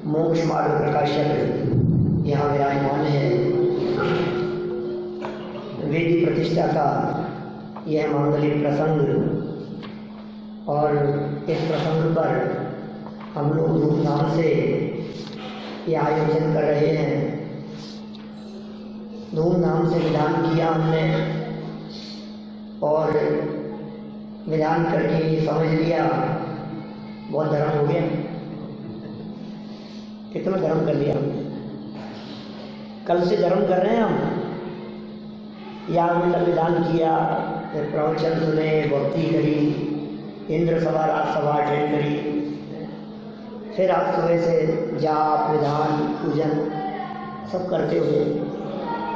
मोक्ष मार्ग प्रकाशक यहाँ विराजमान है। वेदी प्रतिष्ठा का यह मांगलिक प्रसंग और इस प्रसंग पर हम लोग धूमधाम से यह आयोजन कर रहे हैं। धूमधाम से विधान किया हमने और विधान करके ये समझ लिया बहुत धर्म हो गया। कितना धर्म कर लिया हमने। कल से धर्म कर रहे हैं हम। या हमने विधान किया, फिर प्रवचन सुने, भक्ति करी, इंद्र सभा रात सभा अटेंड करी, फिर आज सुबह से जाप विधान पूजन सब करते हुए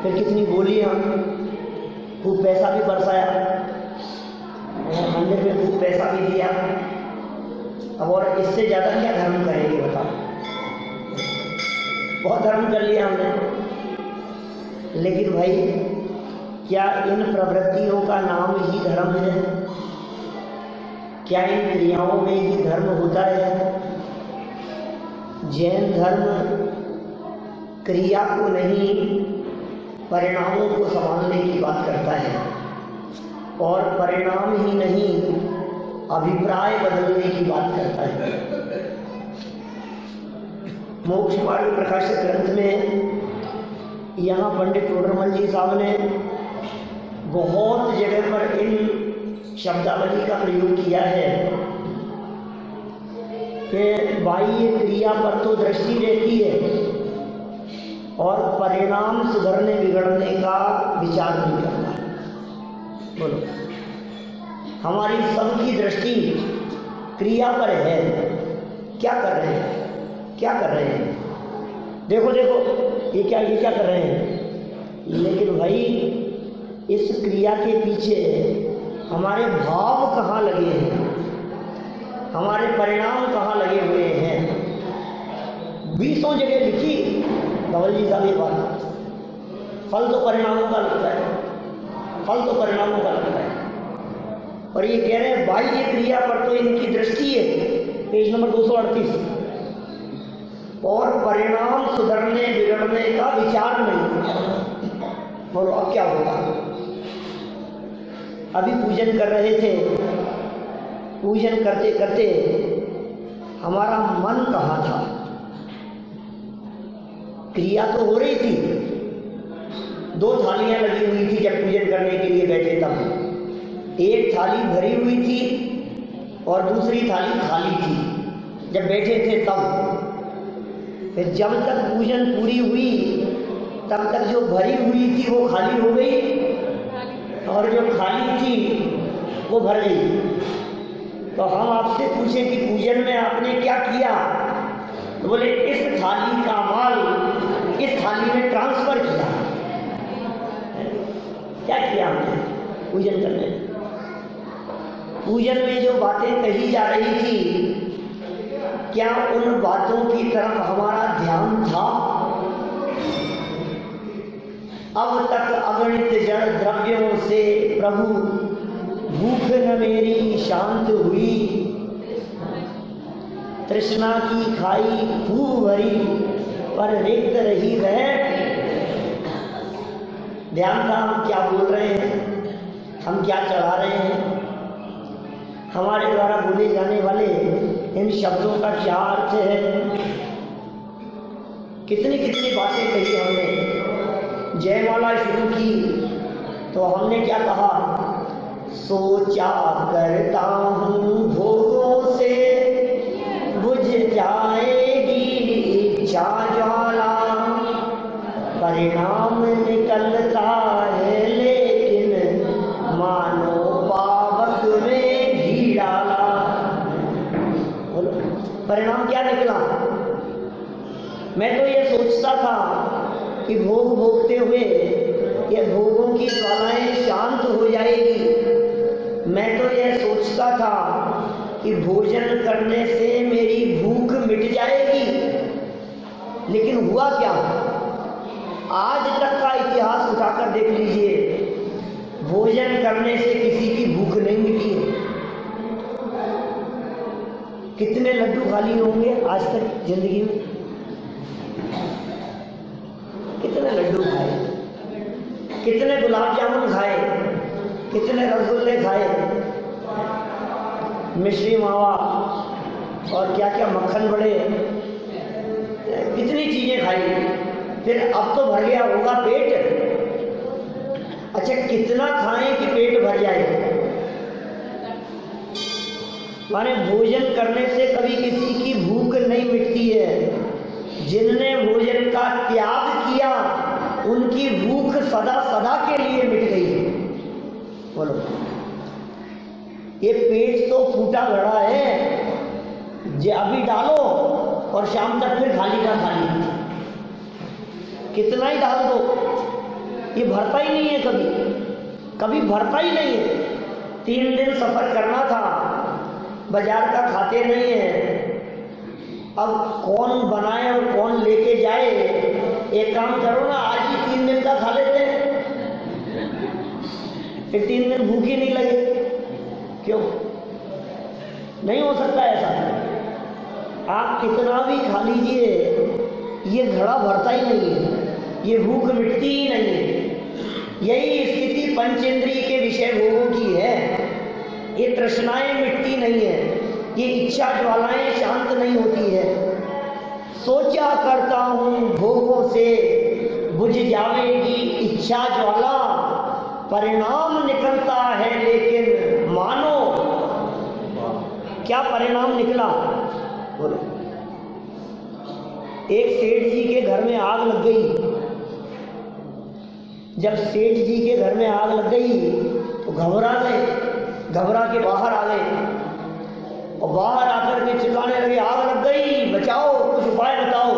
फिर कितनी बोली हम, खूब पैसा भी बरसाया, मंदिर में खूब पैसा भी दिया। अब और इससे ज़्यादा क्या धर्म करेंगे बताओ। बहुत धर्म कर लिया हमने। लेकिन भाई क्या इन प्रवृत्तियों का नाम ही धर्म है? क्या इन क्रियाओं में ही धर्म होता है? जैन धर्म क्रिया को नहीं परिणामों को संभालने की बात करता है और परिणाम ही नहीं अभिप्राय बदलने की बात करता है। मोक्ष मार्ग प्रकाशक ग्रंथ में यहाँ पंडित टोडरमल जी साहब ने बहुत जगह पर इन शब्दावली का प्रयोग किया है कि बाह्य क्रिया पर तो दृष्टि रहती है और परिणाम सुधरने बिगड़ने का विचार नहीं करता। बोलो, हमारी सबकी दृष्टि क्रिया पर है। क्या कर रहे हैं? क्या कर रहे हैं? देखो देखो ये क्या कर रहे हैं। लेकिन भाई इस क्रिया के पीछे हमारे भाव कहाँ लगे हैं, हमारे परिणाम कहाँ लगे हुए हैं। 20 जगह लिखी धवल जी साहब ये बात। फल तो परिणामों का लगता है, फल तो परिणामों का लगता है। और ये कह रहे हैं बाह्य क्रिया पर तो इनकी दृष्टि है, पेज नंबर 238, और परिणाम सुधरने बिगड़ने का विचार नहीं। बोलो अब क्या होगा? अभी पूजन कर रहे थे, पूजन करते करते हमारा मन कहाँ था? क्रिया तो हो रही थी, 2 थालियां लगी हुई थी जब पूजन करने के लिए बैठे तब। एक थाली भरी हुई थी और दूसरी थाली खाली थी जब बैठे थे तब। फिर जब तक पूजन पूरी हुई तब तक जो भरी हुई थी वो खाली हो गई और जो खाली थी वो भर गई। तो हम आपसे पूछे कि पूजन में आपने क्या किया? तो बोले इस थाली का माल इस थाली में ट्रांसफर किया। क्या किया हमने पूजन करने? पूजन में जो बातें कही जा रही थी क्या उन बातों की तरफ हमारा ध्यान था? अब तक अगणित जड़ द्रव्यों से प्रभु भूख न मेरी शांत हुई, तृष्णा की खाई खूब भरी पर रिक्त रही वह ध्यान था हम क्या बोल रहे हैं, हम क्या चढ़ा रहे हैं, हमारे द्वारा बोले जाने वाले इन शब्दों का क्या अर्थ है। कितनी कितनी बातें कही हमने। जयमाला शुरू की तो हमने क्या कहा, सोचा करता हूँ भोगों से बुझ जाएगी इच्छा ज्वाला, परिणाम निकलता है लेकिन मानो पावक में घी डाला। बोलो परिणाम क्या निकला। मैं तो ये सोचता था कि भोग भोगते हुए ये भोगों की ज्वालाएं शांत हो जाएगी। मैं तो ये सोचता था कि भोजन करने से मेरी भूख मिट जाएगी। लेकिन हुआ क्या, आज तक का इतिहास उठाकर देख लीजिए, भोजन करने से किसी की भूख नहीं मिटी है। कितने लड्डू खा लिए होंगे आज तक जिंदगी में, कितने लड्डू खाए, कितने गुलाब जामुन खाए, कितने रसगुल्ले खाए, मिश्री मावा और क्या क्या मक्खन बड़े, कितनी चीजें खाई। फिर अब तो भर गया होगा पेट। अच्छा कितना खाएं कि पेट भर जाए। माने भोजन करने से कभी किसी की भूख नहीं मिटती है। जिनने भोजन का त्याग किया उनकी भूख सदा सदा के लिए मिट गई है। बोलो ये पेट तो फूटा भरा है, जे अभी डालो और शाम तक फिर खाली का खाली, कितना ही डाल दो ये भरता ही नहीं है, कभी कभी भरता ही नहीं है। 3 दिन सफर करना था, बाजार का खाते नहीं है, अब कौन बनाए और कौन लेके जाए। एक काम करो ना, आज ही 3 दिन का खा लेते हैं, फिर 3 दिन भूख ही नहीं लगे। क्यों नहीं हो सकता ऐसा। आप कितना भी खा लीजिए ये घड़ा भरता ही नहीं है, ये भूख मिटती ही नहीं है। यही स्थिति पंचेंद्रिय के विषय भोगों की है। ये तृष्णाएं मिटती नहीं है, ये इच्छा ज्वालाएं शांत नहीं होती है। सोचा करता हूँ भोगों से बुझ जाएगी इच्छा ज्वाला, परिणाम निकलता है लेकिन मानो। क्या परिणाम निकला, बोलो। एक सेठ जी के घर में आग लग गई। जब सेठ जी के घर में आग लग गई तो घबरा गए, घबरा के बाहर आ गए और बाहर आकर के चिल्लाने लगे, आग लग गई, बचाओ, कुछ उपाय बताओ।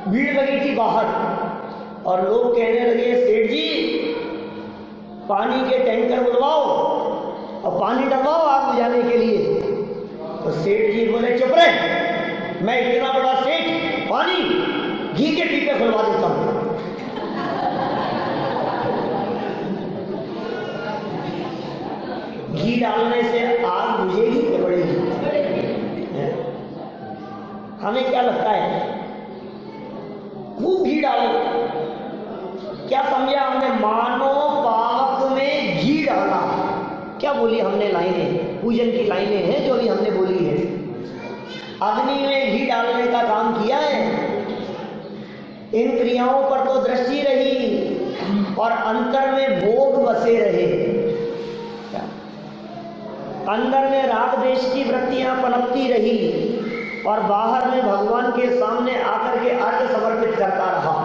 भीड़ लगी थी बाहर और लोग कहने लगे, सेठ जी पानी के टैंकर बुलवाओ और पानी डलवाओ आग बुझाने के लिए। तो सेठ जी बोले, चुप रहे, मैं इतना बड़ा सेठ, पानी घी के पीपे खुलवा देता हूं। घी डालने से आग बुझेगी कि बढ़ेगी? हमें क्या लगता है, खूब घी डालो। क्या समझा हमने, मानो पाक में घी डाला। क्या बोली हमने लाइनें, पूजन की लाइनें हैं जो भी हमने बोली है। अग्नि में घी डालने का काम किया है। इन क्रियाओं पर तो दृष्टि रही और अंतर में भोग बसे रहे। अंदर में राग देश की वृत्तियां पनपती रही और बाहर में भगवान के सामने आकर के अर्घ समर्पित करता रहा।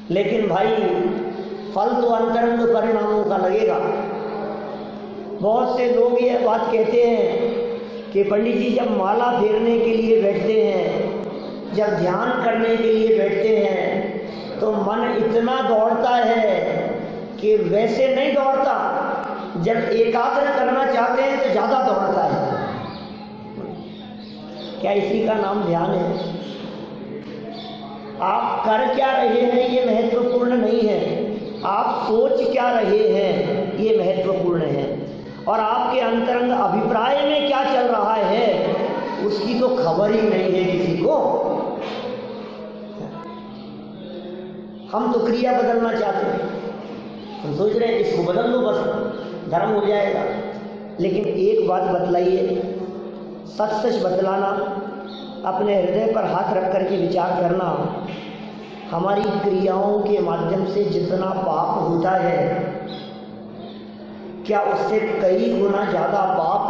लेकिन भाई फल तो अंतरंग परिणामों का लगेगा। बहुत से लोग ये बात कहते हैं कि पंडित जी जब माला फेरने के लिए बैठते हैं, जब ध्यान करने के लिए बैठते हैं तो मन इतना दौड़ता है कि वैसे नहीं दौड़ता, जब एकाग्र करना चाहते हैं तो ज्यादा दौड़ता है। क्या इसी का नाम ध्यान है? आप कर क्या रहे हैं ये महत्वपूर्ण नहीं है, आप सोच क्या रहे हैं ये महत्वपूर्ण है। और आपके अंतरंग अभिप्राय में क्या चल रहा है उसकी तो खबर ही नहीं है किसी को। हम तो क्रिया बदलना चाहते हैं, हम सोच रहे हैं इसको बदल लो बस धर्म हो जाएगा। लेकिन एक बात बतलाइए, सच सच बतलाना, अपने हृदय पर हाथ रख करके विचार करना, हमारी क्रियाओं के माध्यम से जितना पाप होता है, क्या उससे कई गुना ज़्यादा पाप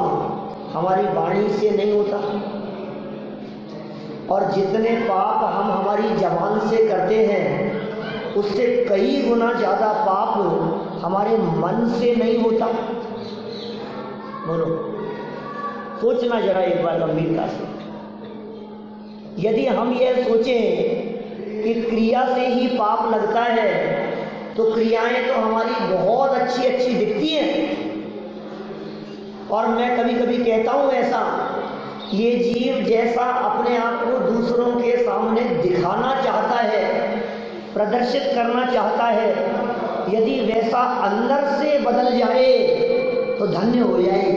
हमारी वाणी से नहीं होता? और जितने पाप हम हमारी जबान से करते हैं, उससे कई गुना ज़्यादा पाप हमारे मन से नहीं होता? बोलो, सोचना जरा एक बार गंभीरता से। यदि हम ये सोचें कि क्रिया से ही पाप लगता है, तो क्रियाएं तो हमारी बहुत अच्छी अच्छी दिखती हैं। और मैं कभी कभी कहता हूँ ऐसा, ये जीव जैसा अपने आप को दूसरों के सामने दिखाना चाहता है, प्रदर्शित करना चाहता है, यदि वैसा अंदर से बदल जाए तो धन्य हो जाए,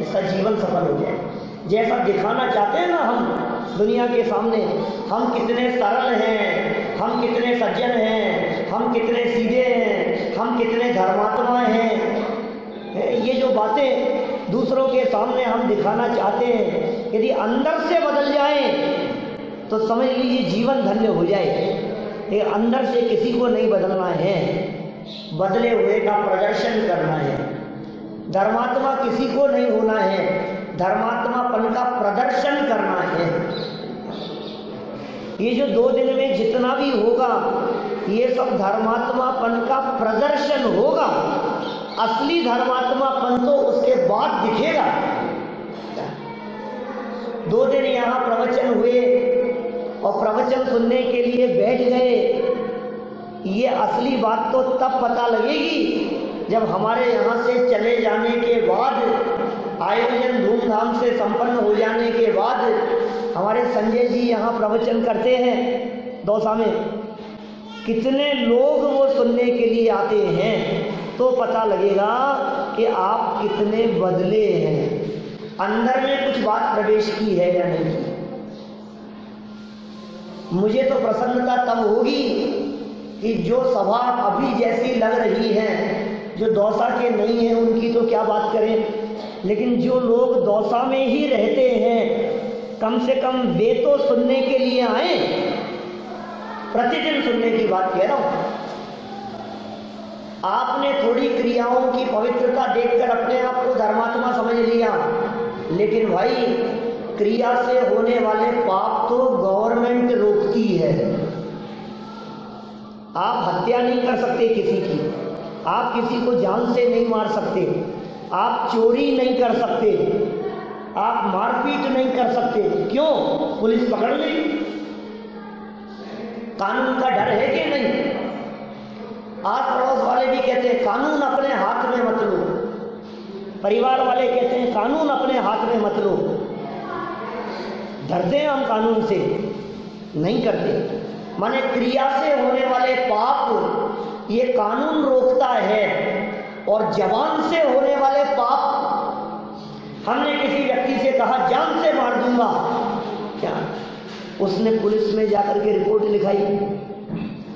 इसका जीवन सफल हो जाए। जैसा दिखाना चाहते हैं ना हम दुनिया के सामने, हम कितने सरल हैं, हम कितने सज्जन हैं, हम कितने सीधे हैं, हम कितने धर्मात्मा हैं, ये जो बातें दूसरों के सामने हम दिखाना चाहते हैं, यदि अंदर से बदल जाए तो समझ लीजिए जीवन धन्य हो जाए। ये अंदर से किसी को नहीं बदलना है, बदले हुए का प्रदर्शन करना है। धर्मात्मा किसी को नहीं होना है, धर्मात्मापन का प्रदर्शन करना है। ये जो 2 दिन में जितना भी होगा, ये सब धर्मात्मापन का प्रदर्शन होगा। असली धर्मात्मापन तो उसके बाद दिखेगा। 2 दिन यहाँ प्रवचन हुए और प्रवचन सुनने के लिए बैठ गए, ये असली बात तो तब पता लगेगी जब हमारे यहाँ से चले जाने के बाद, आयोजन धूमधाम से संपन्न हो जाने के बाद, हमारे संजय जी यहाँ प्रवचन करते हैं दौसा में, कितने लोग वो सुनने के लिए आते हैं, तो पता लगेगा कि आप कितने बदले हैं, अंदर में कुछ बात प्रवेश की है या नहीं की। मुझे तो प्रसन्नता तब होगी कि जो सभा अभी जैसी लग रही है, जो दौसा के नहीं है उनकी तो क्या बात करें, लेकिन जो लोग दौसा में ही रहते हैं, कम से कम वे तो सुनने के लिए आए, प्रतिदिन सुनने की बात कह रहा हूं। आपने थोड़ी क्रियाओं की पवित्रता देखकर अपने आप को धर्मात्मा समझ लिया, लेकिन भाई क्रिया से होने वाले पाप तो गवर्नमेंट रोकती है। आप हत्या नहीं कर सकते किसी की, आप किसी को जान से नहीं मार सकते, आप चोरी नहीं कर सकते, आप मारपीट नहीं कर सकते। क्यों? पुलिस पकड़ लेगी। कानून का डर है कि नहीं? आस पड़ोस वाले भी कहते हैं कानून अपने हाथ में मत लो, परिवार वाले कहते हैं कानून अपने हाथ में मत लो। डरते हैं हम कानून से, नहीं करते। माने क्रिया से होने वाले पाप ये कानून रोकता है, और जबान से होने वाले पाप, हमने किसी व्यक्ति से कहा जान से मार दूंगा, क्या उसने पुलिस में जाकर के रिपोर्ट लिखाई,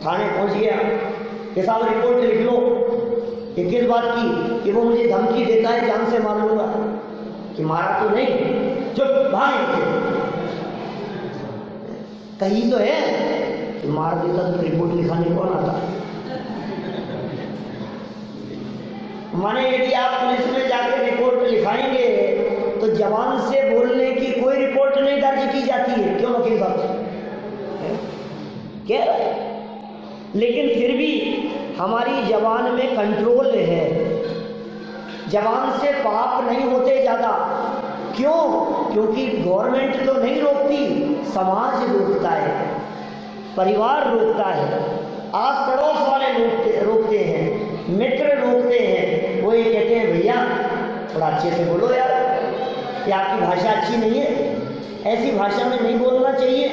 थाने पहुंच गया कि साहब रिपोर्ट लिख लो, ये किस बात की, कि वो मुझे धमकी देता है जान से मार लूंगा। कि मारा तो नहीं, चुप भाग, कहीं तो है कि मार देता तो रिपोर्ट लिखाने कौन आता। माने यदि आप पुलिस में जाकर रिपोर्ट लिखाएंगे तो जवान से बोलने की कोई रिपोर्ट नहीं दर्ज की जाती है। क्यों वकील साहब? क्या? लेकिन फिर भी हमारी जबान में कंट्रोल है, जबान से पाप नहीं होते ज्यादा। क्यों? क्योंकि गवर्नमेंट तो नहीं रोकती, समाज रोकता है, परिवार रोकता है, आस पड़ोस वाले रोकते हैं, मित्र रोकते हैं। वो ये कहते हैं भैया थोड़ा अच्छे से बोलो यार, क्या आपकी भाषा अच्छी नहीं है, ऐसी भाषा में नहीं बोलना चाहिए।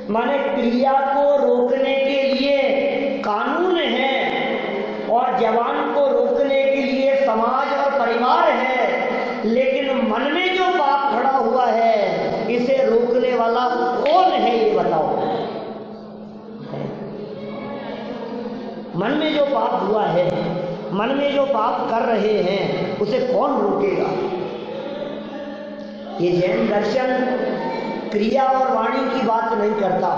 माने क्रिया को रोकने के लिए कानून है और जवान को रोकने के लिए समाज और परिवार है, लेकिन मन में जो पाप खड़ा हुआ है इसे रोकने वाला कौन है, ये बताओ। मन में जो पाप हुआ है, मन में जो पाप कर रहे हैं, उसे कौन रोकेगा? ये जैन दर्शन क्रिया और वाणी की बात नहीं करता,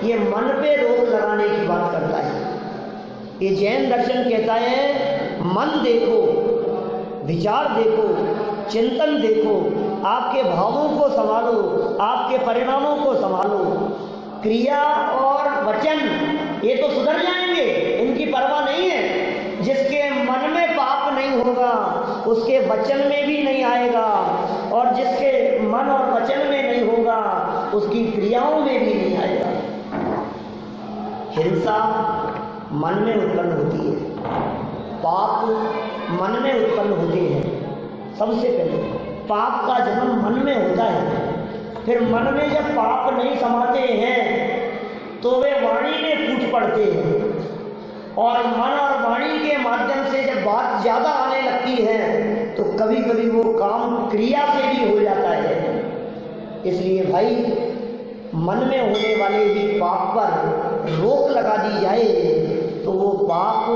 ये मन पे रोक लगाने की बात करता है। ये जैन दर्शन कहता है मन देखो, विचार देखो, चिंतन देखो, आपके भावों को संभालो, आपके परिणामों को संभालो। क्रिया और वचन ये तो सुधर जाएंगे, इनकी परवाह नहीं है। जिसके मन में पाप नहीं होगा उसके वचन में भी नहीं आएगा, और जिसके मन और वचन में नहीं होगा उसकी क्रियाओं में भी नहीं आएगा। हिंसा मन में उत्पन्न होती है, पाप मन में उत्पन्न होते हैं। सबसे पहले पाप का जन्म मन में होता है, फिर मन में जब पाप नहीं समाते हैं तो वे वाणी में फूट पड़ते हैं, और मन और वाणी के माध्यम से जब बात ज्यादा आने लगती है तो कभी कभी वो काम क्रिया से भी हो जाता है। इसलिए भाई मन में होने वाले ही पाप पर रोक लगा दी जाए तो वो पाप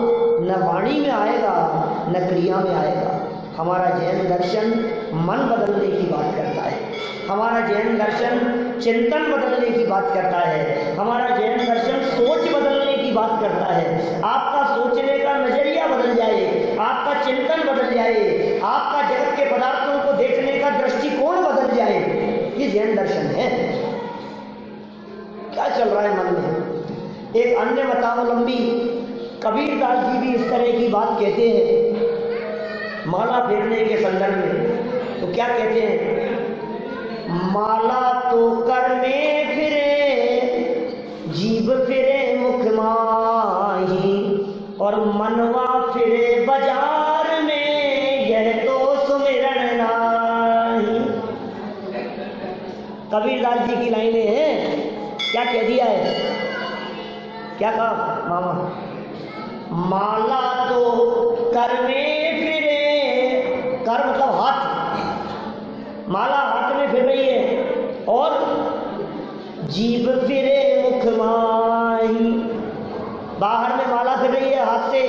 न वाणी में आएगा न क्रिया में आएगा। हमारा जैन दर्शन मन बदलने की बात करता है, हमारा जैन दर्शन चिंतन बदलने की बात करता है, हमारा जैन दर्शन सोच बदलने की बात करता है। आपका सोचने का नजरिया बदल जाए, आपका चिंतन बदल जाए, आपका जगत के पदार्थों को देखने का दृष्टिकोण बदल जाए, ये जैन दर्शन है। क्या चल रहा है मन में? एक अन्य मतावलंबी कबीरदास जी भी इस तरह की बात कहते हैं माला फेरने के संदर्भ में। तो क्या कहते हैं? माला तो कर में फिरे, जीभ फिरे मुख माही, और मनवा फिरे बाजार में, यह तो सुमिरन नाही। कबीरदास जी की लाइनें हैं। क्या कह दिया है? क्या कहा मामा? माला तो कर में फिरे, कर मतलब हाथ, माला हाथ में फिर रही है, और जीभ फिरे मुख माही, बाहर में माला फिर रही है हाथ से,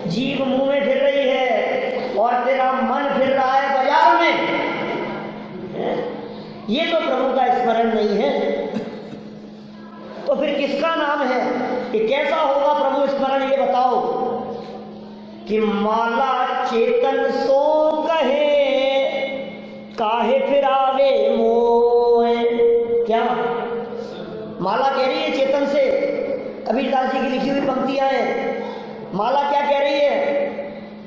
जीभ मुंह में फिर रही है, और तेरा मन फिर रहा है बाजार में। ये तो प्रभु का स्मरण नहीं है, तो फिर किसका नाम है? कि कैसा होगा प्रभु स्मरण, ये बताओ। कि माला चेतन सो कहे, काहे फिरावे मोए। क्या माला कह रही है चेतन से? कबीरदास जी की लिखी हुई पंक्तियां हैं। माला क्या कह रही है?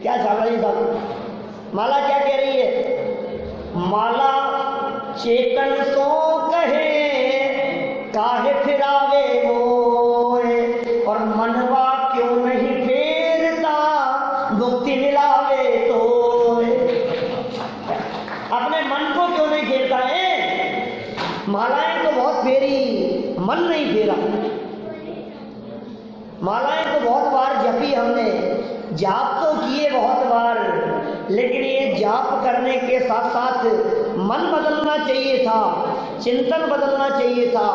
क्या सावधानी साहब, माला क्या कह रही है? माला चेतन सो कहे, काहे फिरावे मोए, और मनवा क्यों नहीं फेरता, मुक्ति मिलावे तो। अपने मन को क्यों नहीं फेरता है? मालाएं तो बहुत फेरी, मन नहीं फेरा। मालाएं तो बहुत बार जपी हमने, जाप तो किए बहुत बार, लेकिन ये जाप करने के साथ साथ मन बदलना चाहिए था, चिंतन बदलना चाहिए था,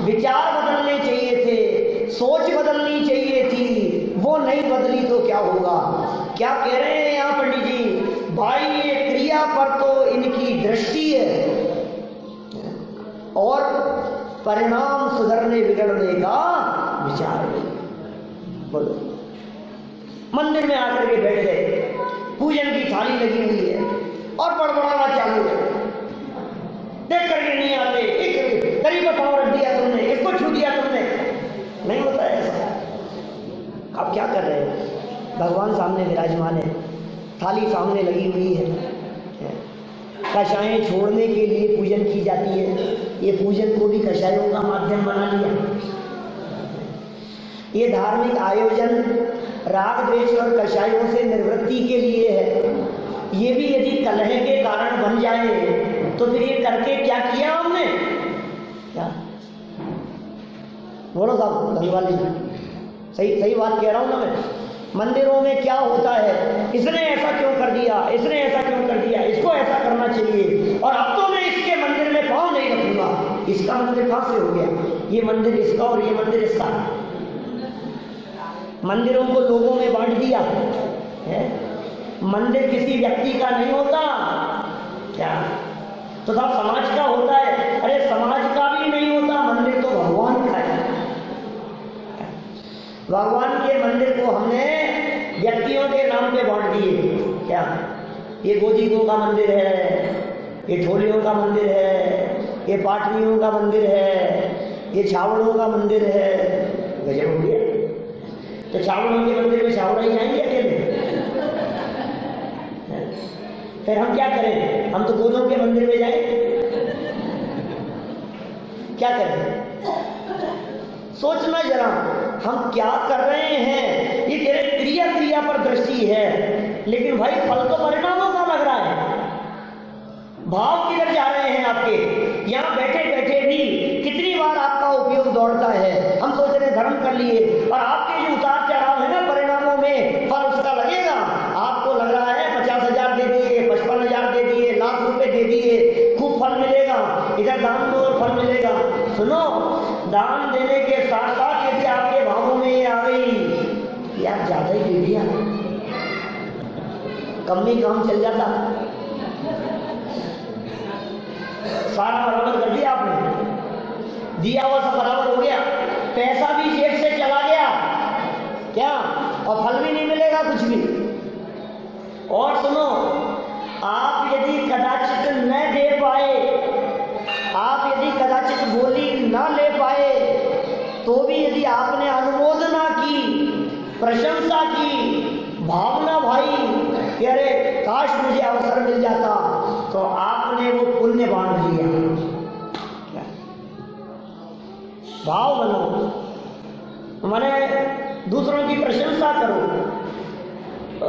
विचार बदलने चाहिए थे, सोच बदलनी चाहिए थी। वो नहीं बदली तो क्या होगा? क्या कह रहे हैं यहाँ पंडित जी? भाई ये क्रिया पर तो इनकी दृष्टि है, और परिणाम सुधरने बिगड़ने का विचार नहीं। बोलो, मंदिर में आकर के बैठ गए, पूजन की थाली लगी हुई है और बड़बड़ाना चालू है, देख करके नहीं आते, एक करीब पाँव रख दिया तुमने, इसको छू दिया तुमने, नहीं होता है ऐसा। आप क्या कर रहे हैं? भगवान सामने विराजमान है, थाली सामने लगी हुई है, कषायें छोड़ने के लिए पूजन की जाती है, ये पूजन को भी कषायों का माध्यम बना लिया। ये धार्मिक आयोजन राग द्वेष और कषायों से निवृत्ति के लिए है। ये भी यदि कलह के कारण बन जाए तो फिर ये करके क्या किया हमने? क्या बोलो साहब धनवाल जी, सही सही बात कह रहा हूं ना मैं। मंदिरों में क्या होता है? इसने ऐसा क्यों कर दिया, इसने ऐसा क्यों कर दिया, इसको ऐसा करना चाहिए, और अब तो मैं इसके मंदिर में पाँव नहीं रखूंगा। इसका मंदिर कहाँ से हो गया? ये मंदिर इसका और ये मंदिर इसका। मंदिरों को लोगों में बांट दिया है। मंदिर किसी व्यक्ति का नहीं होता क्या, तो सब समाज का होता है। अरे समाज का भी नहीं होता, मंदिर तो भगवान का है। भगवान के मंदिर को हमने व्यक्तियों के नाम पे बांट दिए क्या। ये गोजीगो का मंदिर है, ये ठोलियों का मंदिर है, ये पाटनियों का मंदिर है, ये छावड़ों का मंदिर है। गजब हो गया। तो छावड़ों के मंदिर में छावड़ा ही जाएंगे अकेले? फिर हम क्या करें? हम तो गोलों के मंदिर में जाए, क्या करें? सोचना जरा, हम क्या कर रहे हैं। ये क्रिया क्रिया पर दृष्टि है, लेकिन भाई फल तो परिणामों का लग रहा है। भाव किधर जा रहे हैं आपके? यहाँ बैठे बैठे भी कितनी बार आपका उपयोग दौड़ता है। हम सोच रहे धर्म कर लिए, और आपके जो उतार चढ़ाव है ना परिणामों में, फल उसका लगेगा। आपको लग रहा है 50,000 दे दिए, 55,000 दे दिए, लाख रुपए दे दिए, खूब फल मिलेगा। इधर दान दो और फल मिलेगा। सुनो, दान देने के साथ साथ यदि आपके भावों में ये आ गई यार ज्यादा ही दे दिया, कम में काम चल जाता, सारा बराबर कर दिया आपने, दिया हुआ सब बराबर हो गया, पैसा भी जेब से चला गया क्या, और फल भी नहीं मिलेगा कुछ भी। और सुनो, आप यदि कदाचित न दे पाए, आप यदि कदाचित बोली न ले पाए, तो भी यदि आपने अनुमोदना की, प्रशंसा की, भावना भाई कि अरे काश मुझे अवसर मिल जाता, तो आपने वो पुण्य बांट लिया। क्या भाव बनो, माने दूसरों की प्रशंसा करो,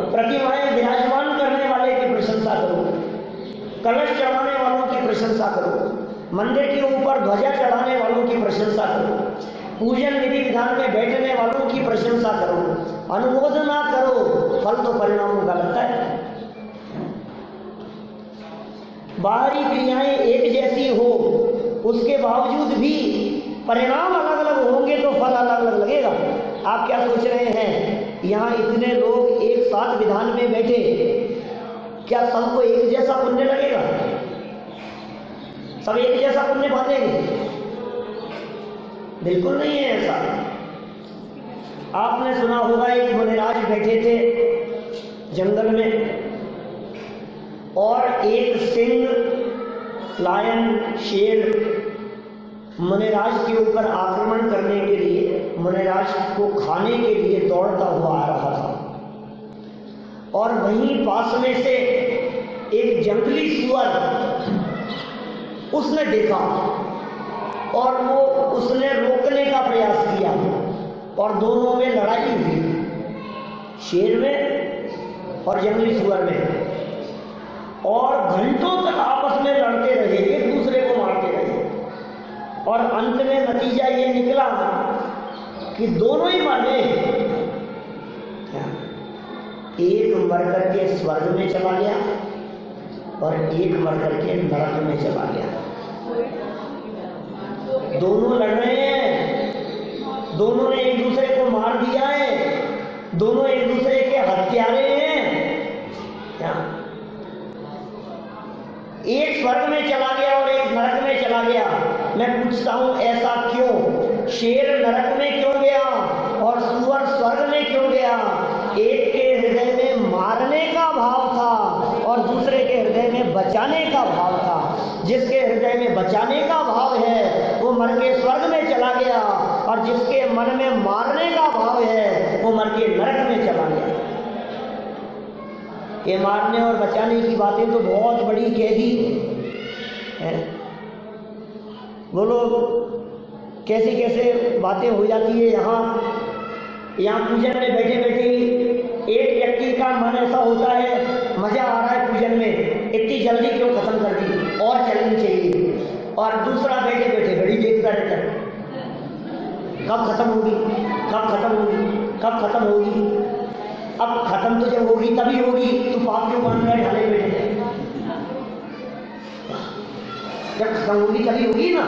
प्रतिमाएं विराजमान करने वाले की प्रशंसा करो, कलश चढ़ाने वालों की प्रशंसा करो, मंदिर के ऊपर ध्वजा चढ़ाने वालों की प्रशंसा करो, पूजन विधि विधान में बैठने वालों की प्रशंसा करो, अनुमोदना करो, फल तो परिणामों का लगता है। बाहरी क्रियाएं एक जैसी हो, उसके बावजूद भी परिणाम अलग अलग होंगे तो फल अलग अलग लगेगा। आप क्या सोच रहे हैं, यहाँ इतने लोग एक साथ विधान में बैठे, क्या सबको एक जैसा पुण्य लगेगा? सब एक जैसा पुण्य पाएंगे? बिल्कुल नहीं है ऐसा। आपने सुना होगा एक मुनिराज बैठे थे जंगल में, और एक सिंह, लायन, शेर मुनिराज के ऊपर आक्रमण करने के लिए, मुनिराज को खाने के लिए दौड़ता हुआ आ रहा था। और वहीं पास में से एक जंगली सुअर उसने देखा, और वो उसने रोकने का प्रयास किया, और दोनों में लड़ाई हुई, शेर में और जंगली सुअर में, और घंटों तक आपस में लड़ते रहे, एक दूसरे को मारते रहे, और अंत में नतीजा ये निकला कि दोनों ही मर गए। एक मर करके स्वर्ग में चला गया और एक मर करके नरक में चला गया। दोनों लड़ रहे हैं, दोनों ने एक दूसरे को मार दिया है, दोनों एक दूसरे के हत्यारे हैं क्या? एक स्वर्ग में चला गया और एक नरक में चला गया। मैं पूछता हूं ऐसा क्यों? शेर नरक में क्यों गया और सुअर स्वर्ग में क्यों गया? एक के हृदय में मारने का भाव था और दूसरे के हृदय में बचाने का भाव था। जिसके हृदय में बचाने का भाव है वो मर के स्वर्ग में चला गया, और जिसके मन में मारने का भाव है वो मर के नरक में चला गया। ये मारने और बचाने की बातें तो बहुत बड़ी कह दी है। बोलो कैसी कैसे बातें हो जाती है। यहाँ पूजन में बैठे बैठे एक व्यक्ति का मन ऐसा होता है, मजा आ रहा है पूजन में, इतनी जल्दी क्यों खत्म कर दी, और चलनी चाहिए। और दूसरा बैठे बैठे घड़ी देखता रहता है, कब खत्म होगी, कब खत्म होगी, कब खत्म होगी। अब खत्म तो जब होगी तभी होगी, तो पाप क्यों मान रहा है ढाले बैठे? जब खत्म होगी तभी होगी ना,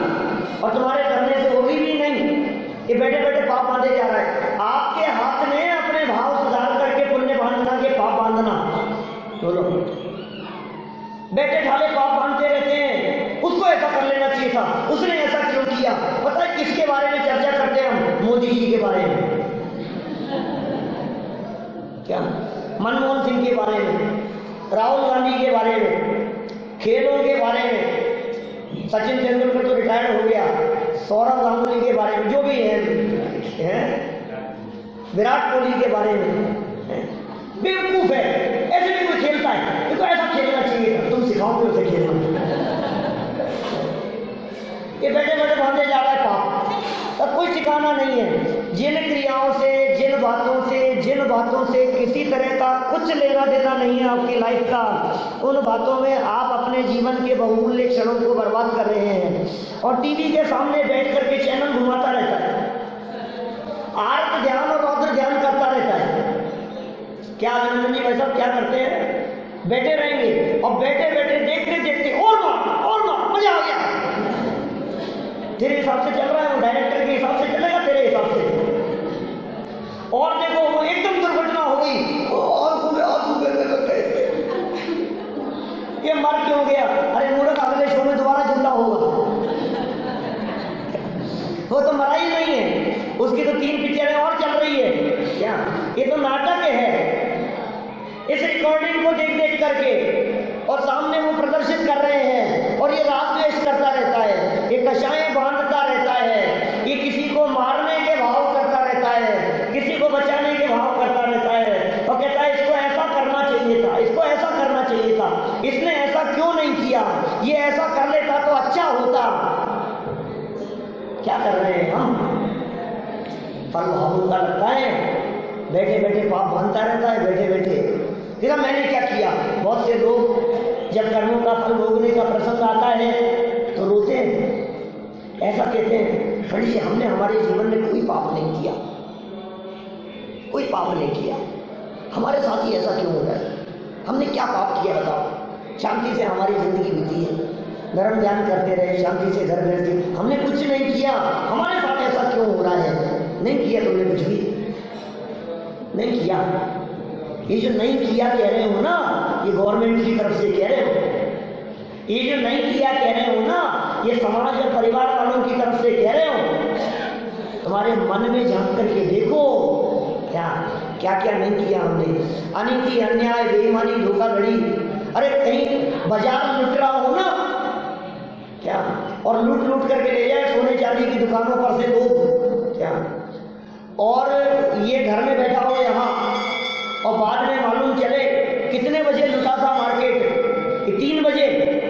और तुम्हारे करने से होगी भी नहीं। ये बैठे बैठे पाप बांधे जा रहा है। आपके हाथ में बैठे ठाले पाप बांधते रहते हैं, उसको ऐसा कर लेना चाहिए था, उसने ऐसा क्यों किया। पता है किसके बारे में चर्चा करते हैं हम? मोदी जी के बारे में, क्या मनमोहन सिंह के बारे में, राहुल गांधी के बारे में, खेलों के बारे में, सचिन तेंदुलकर तो रिटायर्ड हो गया, सौरव गांगुली के बारे में, जो भी है, विराट कोहली के बारे में। बेवकूफ है, ऐसे भी कोई खेलता है, तो ऐसा खेलना चाहिए था, तुम सिखाओगे उसे खेलना। ये बैठे बैठे बांधे जा रहा है पाप, तब कोई ठिकाना नहीं है। जिन क्रियाओं से, जिन बातों से किसी तरह का कुछ लेना देना नहीं है आपकी लाइफ का, उन बातों में आप अपने जीवन के बहुमूल्य क्षणों को बर्बाद कर रहे हैं। और टीवी के सामने बैठ करके चैनल घुमाता रहता है, आर्त ध्यान और रौद्र ध्यान करता रहता है। क्या अभिनंदन जी भाई साहब क्या करते हैं? बैठे रहेंगे और बैठे बैठे देखते देखते और मार मजा आ गया। तेरे हिसाब से चल रहा है, वो डायरेक्टर के हिसाब से चलेगा, तेरे हिसाब से। और देखो वो एकदम दुर्घटना हो गई, ये मर क्यों गया? अरे मूर्ख, अगले शो में दोबारा जिंदा होगा। वो तो मरा ही नहीं है, उसकी तो 3 पिक्चरें और चल रही है। क्या ये तो नाटक है। इस रिकॉर्डिंग को देख देख करके और सामने वो प्रदर्शित कर रहे हैं, और ये राग द्वेष करता रहता है, ये कषाएं बांधता रहता है, ये किसी को मारने के भाव करता रहता है, किसी को बचाने के भाव करता रहता है, और कहता है इसको ऐसा करना चाहिए था, इसको ऐसा करना चाहिए था, इसने ऐसा क्यों नहीं किया, ये ऐसा कर लेता तो अच्छा होता। क्या कर रहे हैं हम? फल भावुक का लगता है, बैठे बैठे पाप बांधता रहता है, बैठे बैठे देखा मैंने क्या किया। बहुत से लोग जब कर्मों का फल भोगने का प्रसंग आता है तो रोते हैं, ऐसा कहते हैं, पंडित जी हमने हमारे जीवन में कोई पाप नहीं किया, कोई पाप नहीं किया, हमारे साथ ही ऐसा क्यों हो रहा है, हमने क्या पाप किया बताओ। शांति से हमारी जिंदगी बीती है, धर्म ध्यान करते रहे, शांति से घर रहते, हमने कुछ नहीं किया, हमारे साथ ऐसा क्यों हो रहा है। नहीं किया तुमने कुछ भी नहीं किया। ये जो नहीं किया कह रहे हो ना, ये गवर्नमेंट की तरफ से कह रहे हो। ये जो नहीं किया कह रहे हो ना, ये समाज और परिवार वालों की तरफ से कह रहे हो। तुम्हारे मन में झांक करके देखो क्या क्या क्या नहीं किया हमने। अनीति, अन्याय, बेईमानी, धोखाधड़ी। अरे कहीं बाजार लुट रहा हो ना क्या, और लूट लूट करके ले जाए सोने चांदी की दुकानों पर से लोग क्या, और ये घर में बैठा हो यहाँ, और बाद में मालूम चले कितने बजे लुटा था मार्केट, 3 बजे,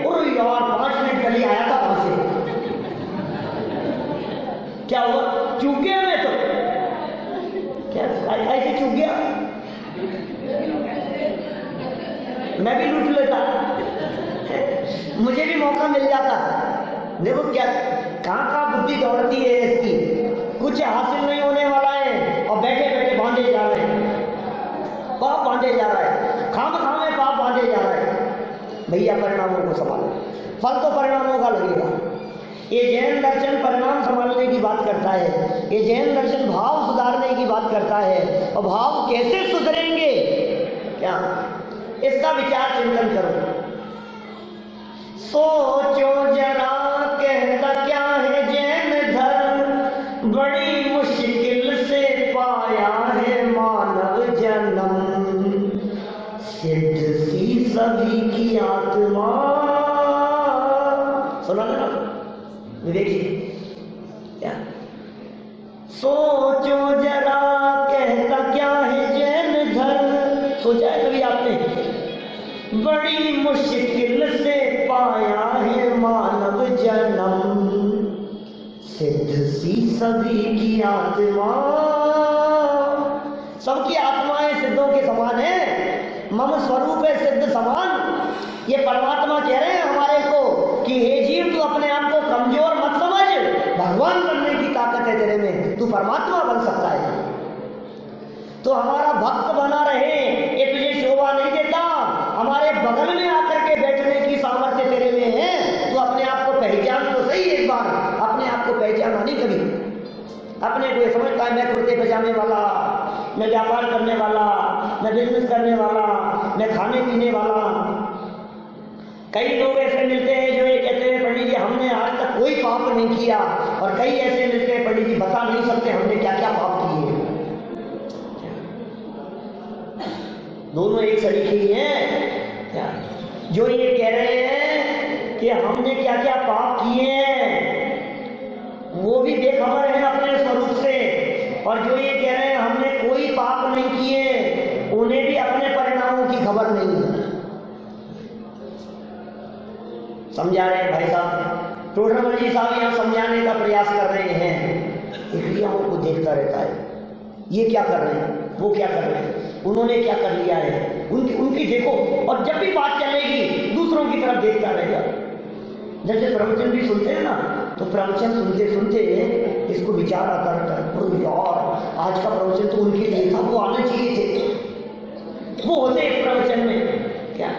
और यार 5 मिनट पहले आया था वहां से। क्या हुआ? चूक गया मैं तो, क्या ऐसे चूक गया, मैं भी लूट लेता, मुझे भी मौका मिल जाता। देखो क्या कहाँ बुद्धि दौड़ती है इसकी, कुछ हासिल नहीं होने वाला है और बैठे बैठे बांधे जा रहे हैं, पाप बांधे जा रहा है, खाम में पाप बांधे जा रहा है। भैया परिणामों को संभालो, फल तो परिणामों का लगेगा। ये जैन दर्शन परिणाम संभालने की बात करता है, ये जैन दर्शन भाव सुधारने की बात करता है। और भाव कैसे सुधरेंगे क्या, इसका विचार चिंतन करो, सोचो जरा, कहता क्या है जैन धर्म, बड़ी मुश्किल से पाया है मानव जन्म, सिद्ध सी सभी की आत्मा। सुना ना विवेक जी क्या, सोचो जरा, कहता क्या है जैन धर्म, सोचा है कभी आपने? बड़ी मुश्किल से पाया है मानव जन्म, सिद्ध सी सभी की आत्मा। सबकी आत्माएं सिद्धों के समान है, मम स्वरूप है सिद्ध समान। ये परमात्मा कह रहे हैं हमारे को कि हे जीव तू अपने आप को कमजोर मत समझ, भगवान बनने की ताकत है तेरे में, तू परमात्मा बन सकता है। तो हमारा भक्त बना रहे, ये तुझे शोभा नहीं देता, हमारे बगल में आकर के बैठने की सामर्थ्य तेरे में है। तो अपने आप को पहचान तो सही, एक बार अपने आप को पहचाना नहीं कभी। अपने को ये समझता है मैं कुर्ते पजामे वाला, मैं व्यापार करने वाला, मैं बिजनेस करने वाला, मैं खाने पीने वाला। कई लोग ऐसे मिलते हैं जो ये कहते हैं पंडित जी हमने आज तक कोई पाप नहीं किया, और कई ऐसे मिलते हैं पंडित जी बता नहीं सकते हमने क्या क्या पाप किए। दोनों एक सरीखे ही हैं क्या? जो ये कह रहे हैं कि हमने क्या क्या पाप किए हैं वो भी बेखबर है अपने स्वरूप से, और जो ये कह रहे हैं हमने कोई पाप नहीं किए उन्हें भी अपने परिणामों की खबर नहीं है। समझा रहे हैं भाई साहब, टोडरमल जी साहब यहाँ समझाने का प्रयास कर रहे हैं। क्रियाओं को देखता रहता है, ये क्या कर रहे हैं, वो क्या कर रहे हैं, उन्होंने क्या कर लिया है, उनकी देखो, और जब भी बात चलेगी दूसरों की तरफ देखता रहेगा। जैसे प्रवचन भी सुनते हैं ना, तो प्रवचन सुनते सुनते इसको विचार आता रहता है, यार आज का प्रवचन तो उनके लिए था, वो आने चाहिए थे, वो होते एक प्रवचन में क्या,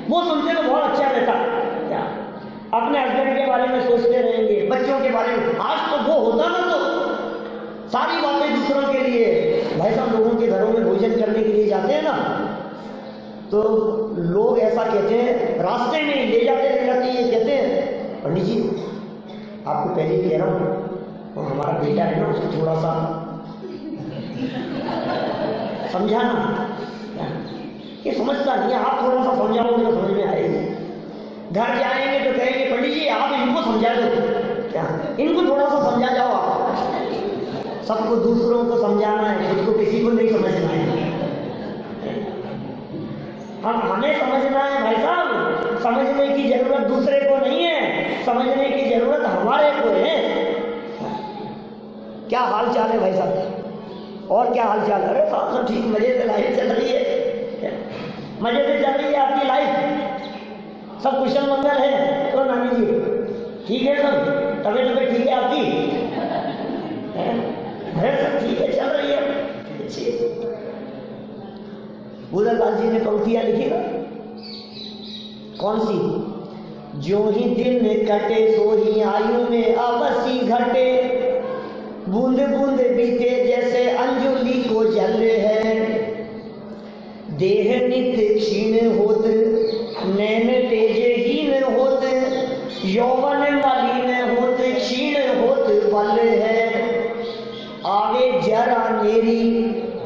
वो सुनते तो बहुत अच्छा रहता क्या, अपने हस्बैंड के बारे में सोचते रहेंगे, बच्चों के बारे में। आज तो वो होता ना तो सारी बातें दूसरों के लिए। भाई साहब लोगों के घरों में भोजन करने के लिए जाते हैं ना, तो लोग ऐसा कहते हैं, रास्ते में ले जाते ये कहते हैं पंडित जी आपको पहले कह रहा हूँ, और हमारा बेटा है ना उसको थोड़ा सा समझाना, ये समझता नहीं है, आप थोड़ा सा समझाओगे तो समझ में आएगी। घर जाएंगे तो कहेंगे पंडित जी आप इनको समझा दो, क्या इनको थोड़ा सा समझा जाओ आप। सबको दूसरों को समझाना है, खुद को किसी को नहीं समझना है। हमें समझना है भाई साहब, समझने की जरूरत दूसरे को नहीं है, समझने की जरूरत हमारे को है। क्या हाल चाल है भाई साहब, और क्या हाल चाल है? अरे साहब सब ठीक, मजे से लाइफ चल रही है, मजे से चल रही है आपकी लाइफ, सब कुशल मंगल है। तो नानी जी ठीक है, सब तबीयत ठीक है आपकी? सब ठीक है, चल रही है अच्छी। बुधरलाल जी ने पंक्तियां लिखी ना, कौन सी? जो ही दिन कटे सो ही आयु में अवसी घटे, बूंद बूंद बीते जैसे अंजुली को जल है, देह नित्य क्षीण होत नैन तेजहीन होत, यौवन मलिन होत क्षीण होत बल है, आवे जरा नेरी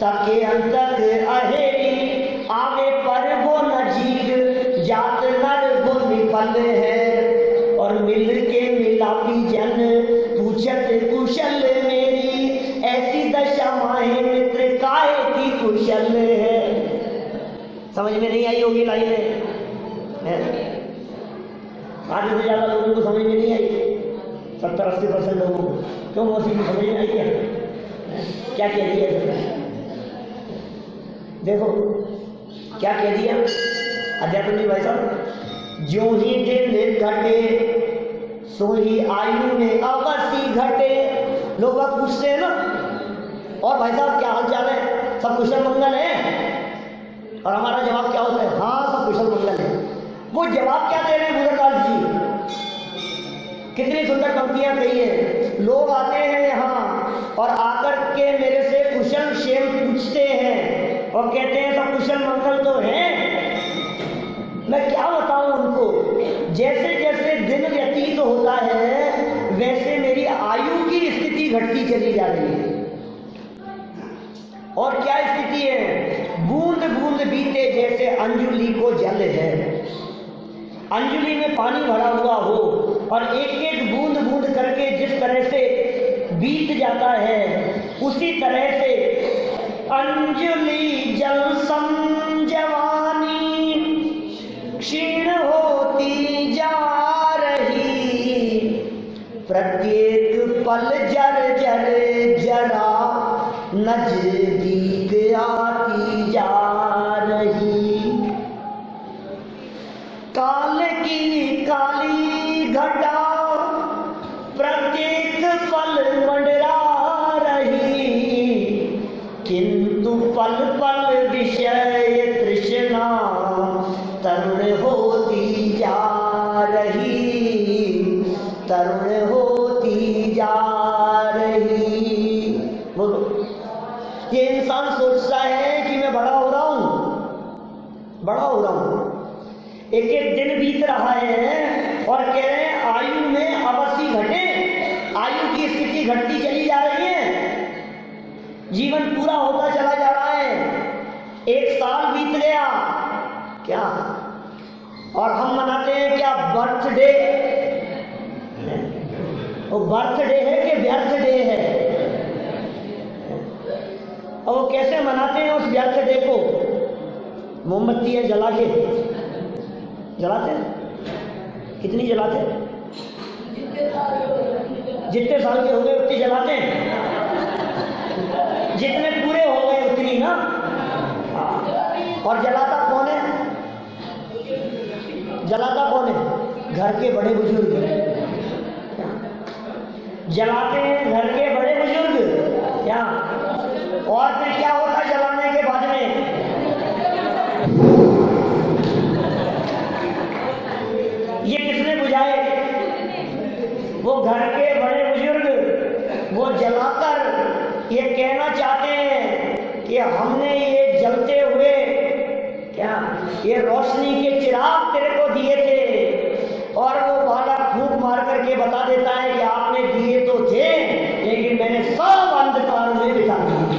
तके अंतक अहेरी, आवे पर वो नजीब जात नर वो निपल है, और मिल के मिलापी जन पूछत कुशल मेरी, ऐसी दशा माहे मित्र काहे की कुशल है। समझ में नहीं आई होगी लाइन है? आधे से ज्यादा लोगों को समझ में नहीं आई, 70-80% लोगों को। क्यों मौसी की समझ में आई क्या कह दिया? देखो क्या कह दिया अध्यात्म जी भाई साहब, जो ही दिन घटे सो ही आयु में अवसी घटे। लोग बात पूछते हैं ना, और भाई साहब क्या हाल चाल है, सब कुशल मंगल है? और हमारा जवाब क्या होता है? हाँ सब कुशल मंगल है। वो जवाब क्या दे रहे हैं बुधरलाल जी? कितनी सुंदर पंक्तियां कही है। लोग आते हैं यहाँ और आकर के मेरे से कुशल क्षेम पूछते हैं और कहते हैं सब कुशल मंगल तो है। मैं क्या बताऊं उनको, जैसे जैसे दिन व्यतीत होता है वैसे मेरी आयु की स्थिति घटती चली जा रही है। और क्या स्थिति है? बूंद बूंद बीते जैसे अंजुली को जल है। अंजुली में पानी भरा हुआ हो और एक एक बूंद बूंद करके जिस तरह से बीत जाता है उसी तरह से अंजुली जल सम जवानी क्षीण होती जा रही, प्रत्येक पल जर जर जरा नजदीक आती जा रही। काल की काली घटा प्रत्येक पल मंडरा रही, किंतु पल पल विषय तृष्णा तरुण होती जा रही, तरुण होती जा रही। बोलो, ये इंसान सोचता है कि मैं बड़ा हो रहा हूं, बड़ा हो रहा हूं, एक एक दिन बीत रहा है और कह रहे हैं आयु में अवश्य घटे, आयु की स्थिति घटती चली जा रही है, जीवन पूरा होता चला जा रहा है, 1 साल बीत गया क्या, और हम मनाते हैं क्या बर्थडे, वो बर्थडे है कि व्यर्थ डे है, और वो कैसे मनाते हैं उस व्यर्थ डे को, मोमबत्ती है जला के जलाते हैं, कितनी जलाते हैं, जितने साल के हो गए उतनी जलाते हैं, जितने पूरे हो गए उतनी ना, और जलाता कौन है, जलाता कौन है, घर के बड़े बुजुर्ग जलाते हैं, घर के बड़े बुजुर्ग क्या, और फिर क्या होता जलाने के बाद में, ये किसने बुझाए, वो घर के बड़े बुजुर्ग, वो जलाकर ये कहना चाहते हैं कि हमने ये जलते हुए क्या ये रोशनी के चिराग तेरे को दिए थे, और वो वाला फूंक मार करके बता देता है कि आपने दिए तो थे लेकिन मैंने सब अंधकार में बिता दिए।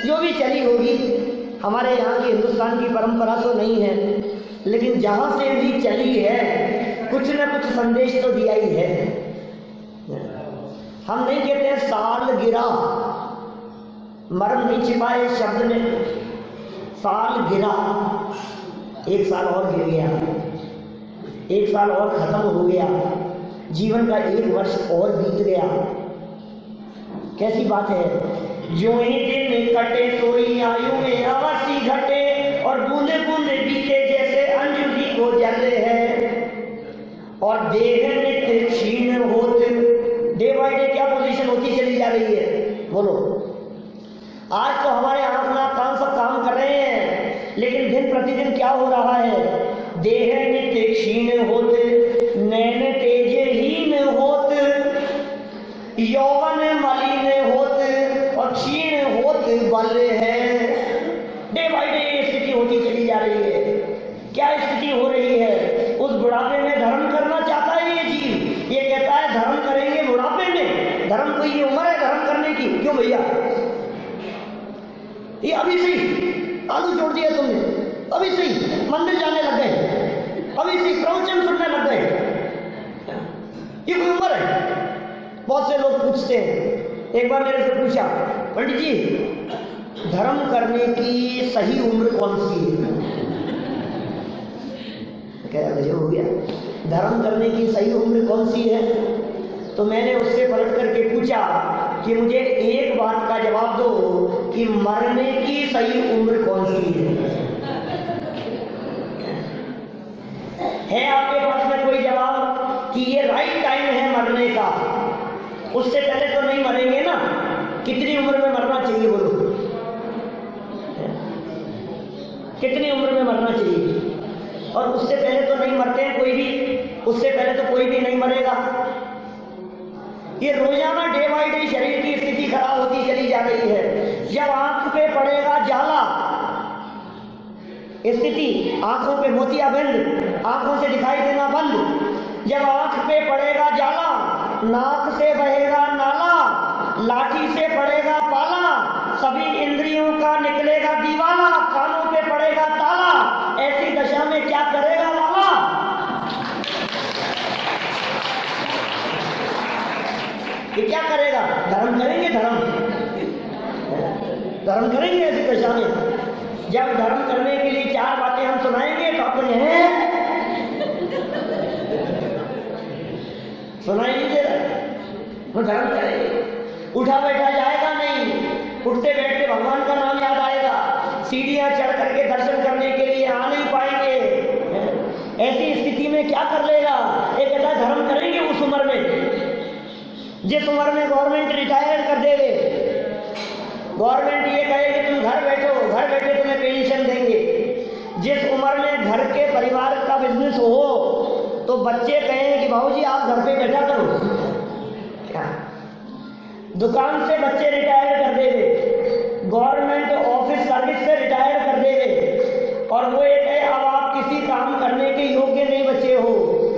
जो भी चली होगी, हमारे यहाँ की हिंदुस्तान की परंपरा तो नहीं है, लेकिन जहां से भी चली है कुछ न कुछ संदेश तो दिया ही है। हम नहीं कहते हैं साल गिरा, मर्म नहीं छिपाए शब्द ने, साल गिरा, 1 साल और गिर गया, 1 साल और खत्म हो गया, जीवन का 1 वर्ष और बीत गया। कैसी बात है, जो ही दिन कटे सोई आयु में अवश्य घटे, और बूंदे बूंदे बीते जैसे अंजुरी को जले है, और देह नित्य क्षीण होते, डे बाय डे क्या पोजीशन होती चली जा रही है, बोलो। आज तो हमारे आंख में कान सब काम कर रहे हैं, लेकिन दिन प्रतिदिन क्या हो रहा है, देह नित्य क्षीण होते, नैन तेजहीन होत, यौवन मलिन होत, और क्षीण होत बल है। डे बाय डे ये स्थिति होती चली जा रही है। क्या स्थिति हो रही है, उस बुढ़ापे में धर्म करना चाहता है ये जीव, ये कहता है धर्म करेंगे बुढ़ापे में, धर्म कोई ये उम्र है धर्म करने की, क्यों भैया, ये अभी से ही आलू जोड़ दिया तुमने, अभी से ही मंदिर जाने लग गए, अभी से ही प्रवचन सुनने लग गए, ये कोई उम्र है। बहुत से लोग पूछते हैं, एक बार मेरे से पूछा, पंडित जी धर्म करने की सही उम्र कौन सी है, क्या गजब हो गया, धर्म करने की सही उम्र कौन सी है। तो मैंने उससे पलट करके पूछा कि मुझे एक बात का जवाब दो कि मरने की सही उम्र कौन सी है आपके पास में कोई जवाब कि ये राइट टाइम है मरने का, उससे पहले तो नहीं मरेंगे ना, कितनी उम्र में मरना चाहिए बोलो, कितनी उम्र में मरना चाहिए, और उससे पहले तो नहीं मरते हैं कोई भी, उससे पहले तो कोई भी नहीं मरेगा। ये रोजाना डे बाय डे शरीर की स्थिति खराब होती चली जा रही है। जब आंख पे पड़ेगा जाला, स्थिति आंखों पे मोतियाबिंद, आंखों से दिखाई देना बंद, जब आंख पे पड़ेगा जाला, नाक से बहेगा नाला, लाठी से पड़ेगा पाला, सभी इंद्रियों का निकलेगा दीवाना, कानों पे पड़ेगा ताला, ऐसी दशा में क्या करेगा लाला, ये क्या करेगा, धर्म करेंगे, धर्म करेंगे ऐसी दशा में। जब धर्म करने के लिए 4 बातें हम सुनाएंगे तो अपने हैं सुनाई नहीं दे रहा, वो धर्म करेंगे, उठा बैठा जाएगा नहीं, उठते बैठते भगवान का नाम याद आएगा, सीढ़ियां चढ़ करके दर्शन करने के लिए आ नहीं पाएंगे। ऐसी स्थिति में क्या कर लेगा, एक कहता धर्म करेंगे उस उम्र में जिस उम्र में गवर्नमेंट रिटायर कर देवे, गवर्नमेंट ये कहे कि तुम घर बैठो, घर बैठे तुम्हें पेंशन देंगे। जिस उम्र में घर के परिवार का बिजनेस हो तो बच्चे कहें कि बाबूजी आप घर पे बैठा करो, क्या दुकान से बच्चे रिटायर कर देवे, गवर्नमेंट ऑफिस सर्विस से रिटायर कर देवे और वो ये कहे अब आप किसी काम करने के योग्य नहीं बचे हो,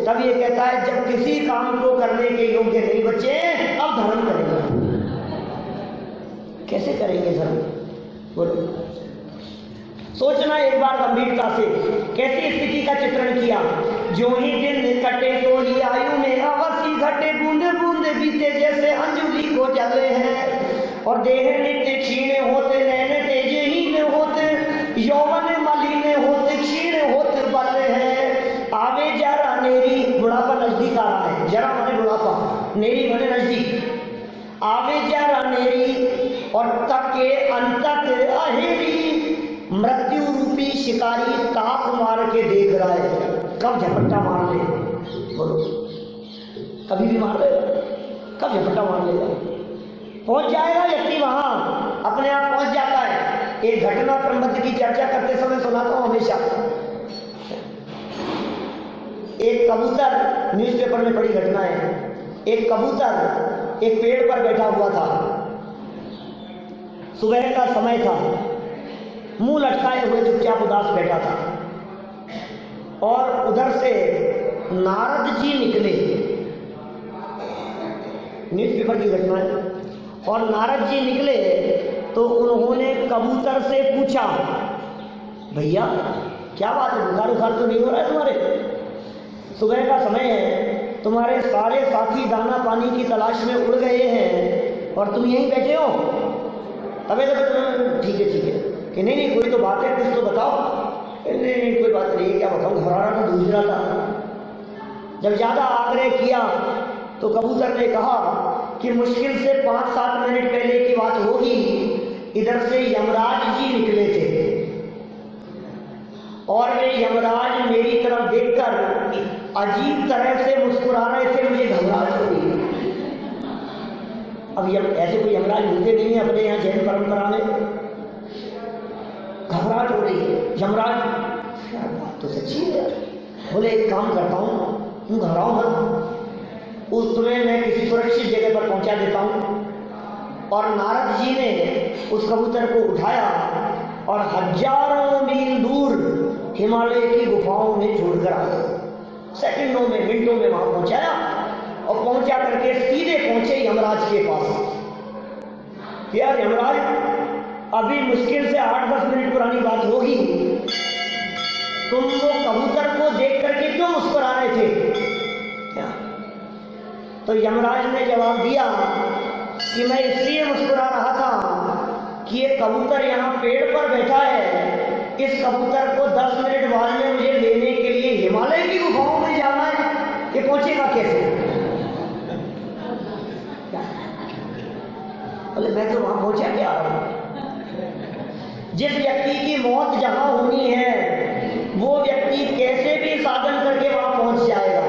तब ये कहता है जब किसी काम को करने के योग्य नहीं बचे अब धर्म करेंगे। कैसे करेंगे धर्म? बोलो, सोचना एक बार गंभीरता से। कैसी स्थिति का चित्रण किया? जो ही दिन कटे तो ही आयु में अवश्य घटे, बूंद बूंद बीते जैसे अंजुली को जले हैं, और देह नित्य क्षीण होते नैन तेजहीन होते, यौवन मलिन होते क्षीण होते बल है। आवे जरा नेरी, बुढ़ापा नजदीक आ रहा है, जरा माने बुढ़ापा, नेरी माने नजदीक। आवे जरा नेरी और तके अंतक अहेरी, मृत्यु रूपी शिकारी ताप मार के देख रहा है, कब झपट्टा मार ले। बोलो, कभी भी मार लेगा, कब झपट्टा मार लेगा? पहुंच जाएगा व्यक्ति, वहां अपने आप पहुंच जाता है। एक घटना प्रबंध की चर्चा करते समय सुनाता हूं हमेशा। एक कबूतर, न्यूज़पेपर में बड़ी घटना है, एक कबूतर एक पेड़ पर बैठा हुआ था, सुबह का समय था, मुंह लटकाए हुए चुपचाप उदास बैठा था, और उधर से नारद जी निकले। न्यूज़पेपर की घटना है। और नारद जी निकले तो उन्होंने कबूतर से पूछा, भैया क्या बात है, बुखार उखार तो नहीं हो रहा है तुम्हारे? सुबह का समय है, तुम्हारे सारे साथी दाना पानी की तलाश में उड़ गए हैं और तुम यहीं बैठे हो। तबे तो ठीक है कि नहीं कोई तो बात है, कुछ तो बताओ। नहीं कोई बात नहीं, क्या बताऊँ, घबराना तो दूसरा था। जब ज़्यादा आग्रह किया तो कबूतर ने कहा कि मुश्किल से 5-7 मिनट पहले की बात होगी, इधर से यमराज जी निकले थे और वे यमराज मेरी तरफ देखकर अजीब तरह से मुस्कुरा रहे थे, मुझे घबराहट हो रही। अब ऐसे कोई यमराज मिलते नहीं है अपने यहाँ जैन परंपरा में। घबराहट हो रही है। यमराज, बात तो सच्ची है यार। बोले एक काम करता हूँ, तुम घबराओ मत, तुम्हें मैं किसी सुरक्षित जगह पर पहुंचा देता हूँ। और नारद जी ने उस कबूतर को उठाया और हजारों मील दूर हिमालय की गुफाओं में छोड़कर आए। सेकंडों में, मिनटों में वहां पहुंचाया और पहुंचा करके सीधे पहुंचे यमराज के पास। यार यमराज, अभी मुश्किल से 8-10 मिनट पुरानी बात होगी, तुम वो कबूतर को देख करके क्यों मुस्कुरा रहे थे? क्या? तो यमराज ने जवाब दिया कि मैं इसलिए मुस्कुरा रहा था कि ये कबूतर यहाँ पेड़ पर बैठा है, इस कबूतर को 10 मिनट बाद में मुझे लेने के लिए हिमालय की गुफाओं में जाना है, ये पहुंचेगा कैसे? बोले मैं तो वहां पहुंचा के आ रहा हूं। जिस व्यक्ति की मौत जहां होनी है वो व्यक्ति कैसे भी साधन करके वहां पहुंच जाएगा।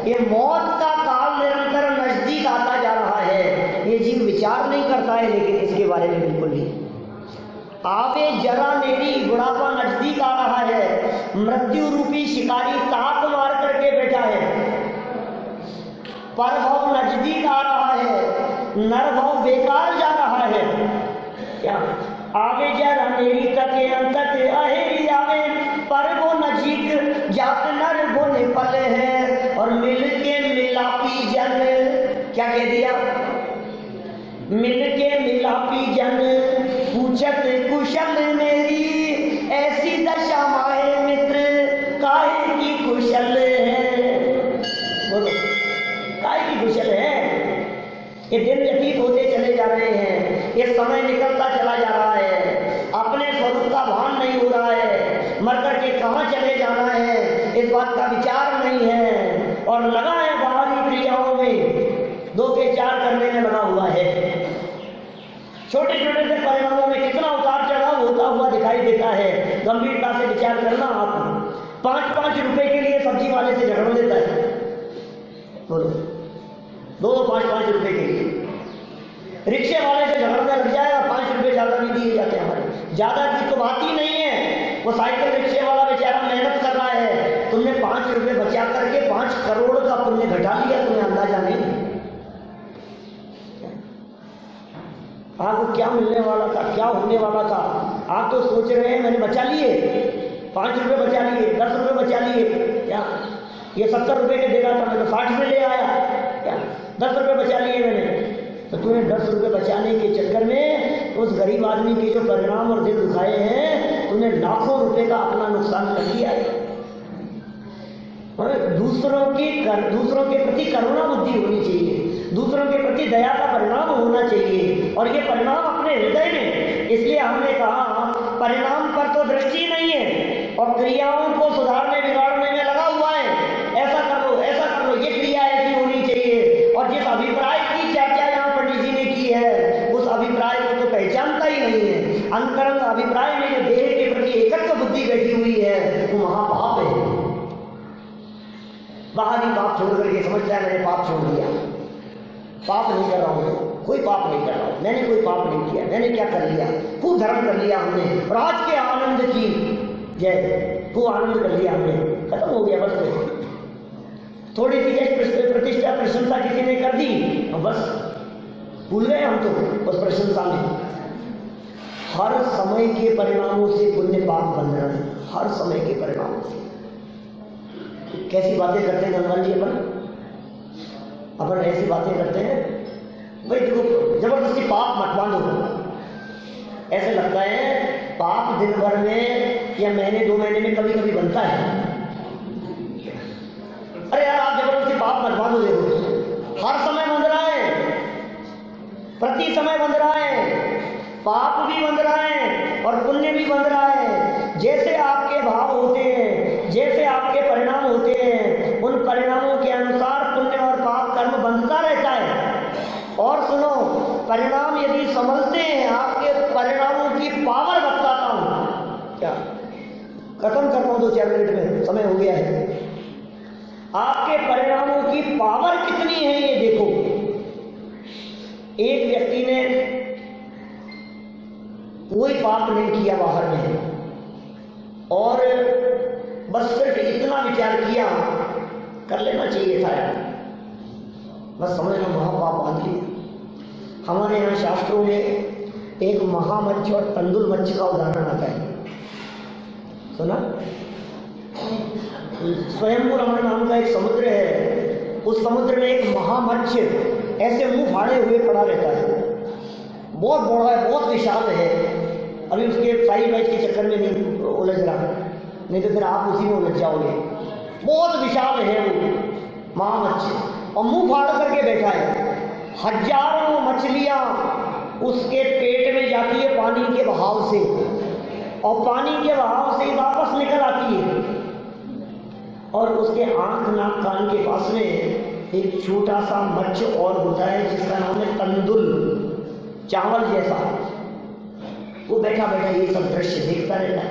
ये मौत का काल निरंतर नजदीक आता जा रहा है, ये जीव विचार नहीं करता है लेकिन इसके बारे में बिल्कुल नहीं। आवे जरा मेरी, बुढ़ापा नजदीक आ रहा है, मृत्यु रूपी शिकारी ताक मार करके बैठा है, परभव नजदीक आ रहा है, नरभव बेकार जा रहा है। क्या? आगे जरा मेरी तके अंतक अहेरी आवे, पर वो नजीक जात नर वो निपल है, और मिल के मिलापी जन, क्या कह दिया? मिल के मिलापी जन पूछत कुशल मेरी, ऐसी दशा माहे मित्र काहे की कुशल है। बोलो, काहे की कुशल है? ये दिन व्यतीत होते चले जा रहे हैं, ये समय निकलता चला जा रहा है, अपने स्वरूप का भान नहीं हो रहा है, मर करके कहाँ चले जाना है इस बात का विचार नहीं है, और लगा है बाहरी क्रियाओं में, 2 के 4 करने में लगा हुआ है। छोटे छोटे से परिणामों में कितना उतार चढ़ाव होता हुआ दिखाई देता है। गंभीरता से विचार करना। आप 5-5 रुपए के लिए सब्जी वाले से झगड़ देता है, बोलो, 2-5 रुपए के लिए रिक्शे वाले से झगड़ने लग जाएगा, 5 रुपए ज्यादा नहीं दिए जाते हमारे। ज्यादा की तो बात ही नहीं है, वो साइकिल रिक्शे वाला बेचारा मेहनत कर रहा है, तुमने 5 रुपए बचा करके 5 करोड़ का पुण्य घटा लिया, तुम्हें अंदाजा नहीं। आपको क्या मिलने वाला था, क्या होने वाला था? आप तो सोच रहे हैं मैंने बचा लिए, 5 रुपये बचा लिए, 10 रुपये बचा लिए, क्या ये 70 रुपये के देगा था, मैंने 60 में ले आया, क्या 10 रुपये बचा लिए मैंने। तो तूने 10 रुपये बचाने के चक्कर में उस गरीब आदमी के जो परिणाम और दिल दुखाए हैं, तूने लाखों रुपए का अपना नुकसान कर दिया है। दूसरों के प्रति करुणा बुद्धि होनी चाहिए, दूसरों के प्रति दया का परिणाम होना चाहिए, और ये परिणाम अपने हृदय में। इसलिए हमने कहा परिणाम पर तो दृष्टि नहीं है और क्रियाओं को सुधारने बिगाड़ने में लगा हुआ है। ऐसा कर लो, ऐसा कर लो, ये क्रिया ऐसी होनी चाहिए। और जिस अभिप्राय की चर्चा यहाँ पंडित जी ने की है, उस अभिप्राय को तो पहचानता ही नहीं है। अंतरंग अभिप्राय में जो देह के प्रति एकत्व बुद्धि बैठी हुई है, वो महापाप है। बाहरी पाप छोड़ करके समझता है मैंने पाप छोड़ दिया, पाप नहीं कर रहा हूँ, कोई पाप नहीं कर रहा हूँ, मैंने कोई पाप नहीं किया, मैंने क्या कर लिया, खूब धर्म कर लिया हमने, और आज के आनंद की जय, खूब आनंद कर लिया हमने, खत्म हो गया बस। थोड़ी सी प्रतिष्ठा प्रशंसा किसी ने कर दी, बस भूल गए हम तो उस प्रशंसा में। हर समय के परिणामों से पुण्य पाप बन रहे हैं, हर समय के परिणामों से। कैसी बातें करते हैं हनुमान जी, अपन ऐसी बातें करते हैं भाई, देखो जबरदस्ती पाप मत बांधो। ऐसे लगता है पाप दिन भर में या महीने 2 महीने में कभी कभी बनता है। अरे यार आप जबरदस्ती पाप मत बांधो, देखो हर समय बंध रहा है, प्रति समय बंध रहा है, पाप भी बंध रहा है और पुण्य भी बंध रहा है। जैसे आपके भाव होते हैं, जैसे आपके परिणाम होते हैं, उन परिणामों के अनुसार पुण्य और पाप कर्म बंधता रहता है। और सुनो, परिणाम यदि संभलते हैं, आपके परिणामों की पावर बताता हूं, क्या खत्म करता हूं 2-4 मिनट में, समय हो गया है। आपके परिणामों की पावर कितनी है ये देखो। एक व्यक्ति ने कोई पाप नहीं किया बाहर में, और बस सिर्फ इतना विचार किया कर लेना चाहिए था यार, बस समझ लो महापाप बांध लिया। हमारे यहाँ शास्त्रों में एक महामच्छ और तंदुल मच्छ का उदाहरण आता है, सुना? स्वयंभू रमण नाम का एक समुद्र है, उस समुद्र में एक महामच्छ ऐसे मुंह फाड़े हुए पड़ा रहता है, बहुत बड़ा है, बहुत विशाल है। अभी उसके साइज वाइज के चक्कर में नहीं उलझ रहा, नहीं तो फिर आप उसी में उलझ जाओगे। बहुत विशाल है वो महामच्छ, और मुंह फाड़ करके बैठा है। हजारों मछलियां उसके पेट में जाती है पानी के बहाव से, और पानी के बहाव से ही वापस निकल आती है। और उसके आंख नाक कान के पास में एक छोटा सा मच्छ और होता है जिसका नाम है तंदुल, चावल जैसा। वो बैठा बैठा ये सब दृश्य देखता रहता है,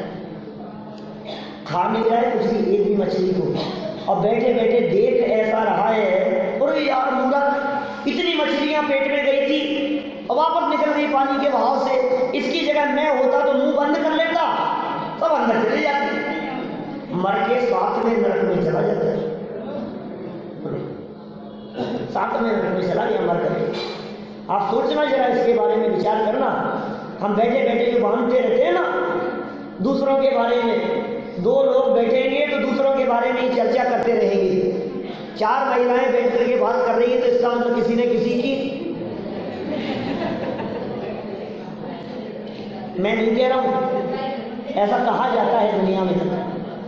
खा नहीं रहा है कुछ भी, एक भी मछली को, और बैठे बैठे देख ऐसा रहा है, अरे यार मूर्ख, इतनी मछलियां पेट में गई थी और वापस निकल गई पानी के बहाव से, इसकी जगह मैं होता तो मुंह बंद कर लेता, सब अंदर चले जाते, मर के 7वें नरक में चला जाता है, 7वें नरक में चला गया मर करके। आप सोचना जरा, इसके बारे में विचार करना। हम बैठे बैठे जो बांधते रहते हैं ना दूसरों के बारे में, 2 लोग बैठेंगे तो दूसरों के बारे में ही चर्चा करते रहेंगे। 4 महिलाएं बैठ करके बात कर रही है तो इसका मतलब किसी ने किसी की, मैं नहीं कह रहा हूं, ऐसा कहा जाता है दुनिया में,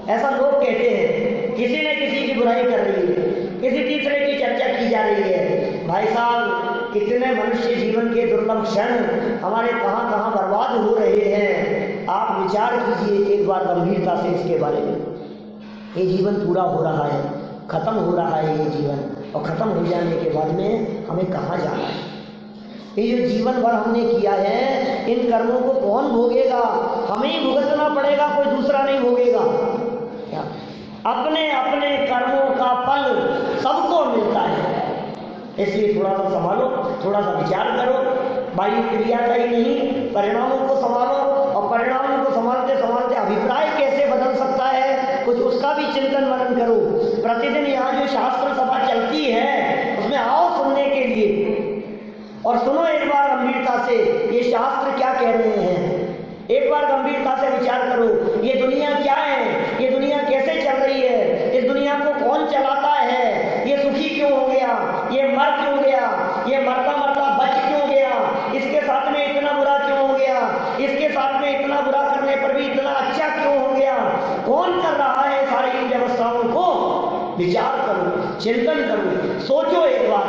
ऐसा लोग कहते हैं, किसी ने किसी की बुराई कर रही है, किसी तीसरे की चर्चा की जा रही है। भाई साहब, कितने मनुष्य जीवन के दुर्लभ क्षण हमारे कहां कहां बर्बाद हो रहे हैं। आप विचार कीजिए एक बार गंभीरता से इसके बारे में। ये जीवन पूरा हो रहा है, खत्म हो रहा है ये जीवन, और खत्म हो जाने के बाद में हमें कहाँ जाना है। ये जो जीवन भर हमने किया है, इन कर्मों को कौन भोगेगा? हमें ही भुगतना पड़ेगा, कोई दूसरा नहीं भोगेगा। क्या अपने अपने कर्मों का फल सबको मिलता है। इसलिए थोड़ा सा संभालो, थोड़ा सा विचार करो, बाह्य क्रिया का ही नहीं, परिणामों को संभालो, और परिणामों को संभालते संभालते अभिप्राय कैसे बदल सकता है कुछ उसका भी चिंतन मनन करो। प्रतिदिन यहाँ जो शास्त्र सभा चलती है उसमें आओ सुनने के लिए, और सुनो एक बार गंभीरता से ये शास्त्र क्या कह रहे हैं। एक बार गंभीरता से विचार करो, ये दुनिया क्या है, ये दुनिया कैसे चल रही है, इस दुनिया को कौन चलाता है, ये सुखी क्यों हो गया, ये मर क्यों गया, ये मरता मरता बच क्यों गया, इसके साथ में इतना बुरा क्यों हो गया, इसके साथ में इतना बुरा करने पर भी इतना अच्छा क्यों हो गया, कौन कर रहा है सारी इन व्यवस्थाओं को। विचार करो, चिंतन करो, सोचो एक बार,